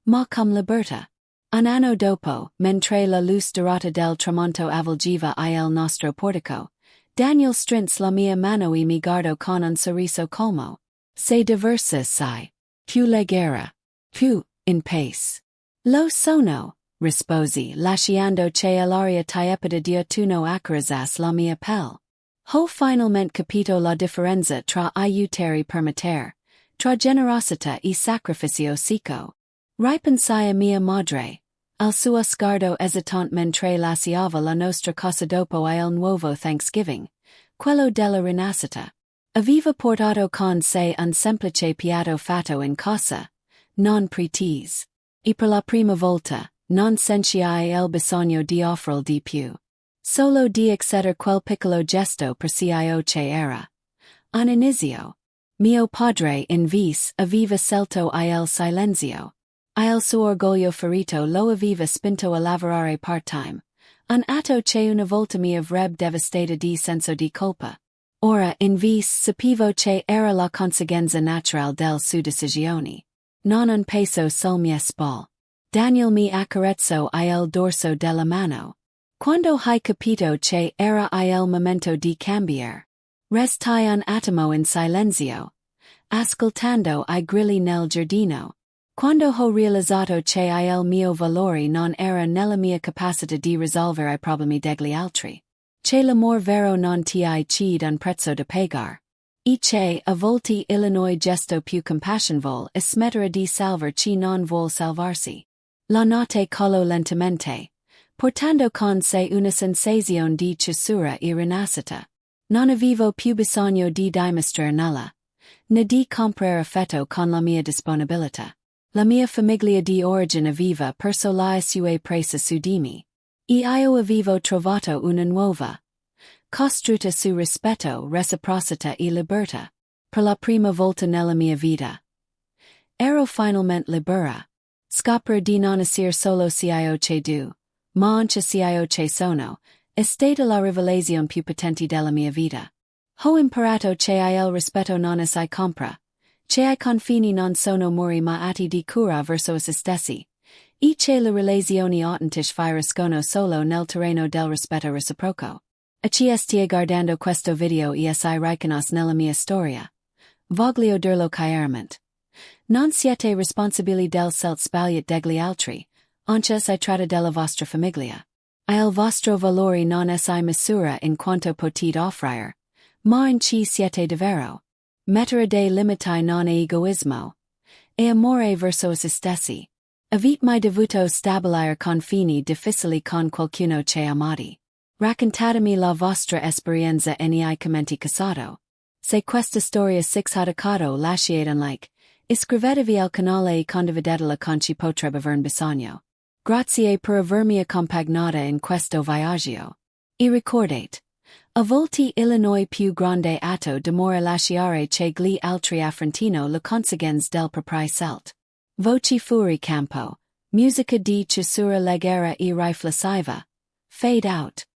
[SPEAKER 1] ma come libertà. Un anno dopo, mentre la luce dorata del tramonto avvolgeva il nostro portico, Daniel strinse la mia mano e mi guardò con un sorriso colmo. Sei diversa, sai. Più leggera. Più in pace. Lo sono, risposi, lasciando che l'aria tiepida di autunno accarezzas la mia pelle. Ho finalmente capito la differenza tra aiutare permettere, tra generosità e sacrificio secco. Ripensai a mia madre. Al suo sguardo esitante mentre lasciava la nostra casa dopo il nuovo Thanksgiving, quello della rinascita. Aveva portato con sé un semplice piatto fatto in casa, non pretese. E per la prima volta, non sentiai il bisogno di offrire di più. Solo di acceder quel piccolo gesto per cio che era. Un inizio. Mio padre in vis aveva scelto il silenzio. Il suo orgoglio ferito lo aveva spinto a lavorare part-time. Un atto che una volta mi avrebbe devastata di senso di colpa. Ora in vis sapevo che era la conseguenza naturale del sue decisioni. Non un peso sul mie spalle. Daniel mi accarezzo il dorso della mano. Quando hai capito che era il momento di cambiare. Restai un attimo in silenzio. Ascoltando I grilli nel giardino. Quando ho realizzato che il mio valore non era nella mia capacità di risolvere I problemi degli altri. Che l'amor vero non ti cede un prezzo da pagare. E che a volte il gesto più compassionevole è smettere di salvar chi non vuol salvarsi. La notte colo lentamente. Portando con sé una sensazione di chiusura e rinascita. Non avevo più bisogno di dimostrare nulla. Né di comprare affetto con la mia disponibilità. La mia famiglia di origine aveva perso la sua presa su di me. E io avevo trovato una nuova. Costruita su rispetto, reciprocità e libertà. Per la prima volta nella mia vita. Ero finalmente libera. Scoprir di non essere solo cio che du. Ma anche cio che sono. È stata la rivelazione più potente della mia vita. Ho imparato che il rispetto non si compra. Che I confini non sono muri ma atti di cura verso se stessi. E che le relazioni autentiche finiscono solo nel terreno del rispetto reciproco. A ci stia guardando questo video e si riconosce nella mia storia. Voglio dirlo chiaramente. Non siete responsabili del selt sbagliato degli altri, anche si tratta della vostra famiglia. Il vostro valore non si misura in quanto potete offrire, ma in chi siete davvero. Mettere dei limiti non è egoismo. È amore verso se stessi. Avete mai dovuto stabilire confini difficili con qualcuno che amate? Raccontatemi la vostra esperienza nei commenti casato. Se questa storia si attaccato lasciate un like. Iscrivetevi al canale e condividetela con chi potrebbe averne bisogno. Grazie per avermi accompagnata in questo viaggio. E ricordate. A volte il più grande atto d'amore lasciare che gli altri affrontino le conseguenze del proprio selt. Voci fuori campo. Musica di chiusura leggera e riflessiva. Fade out.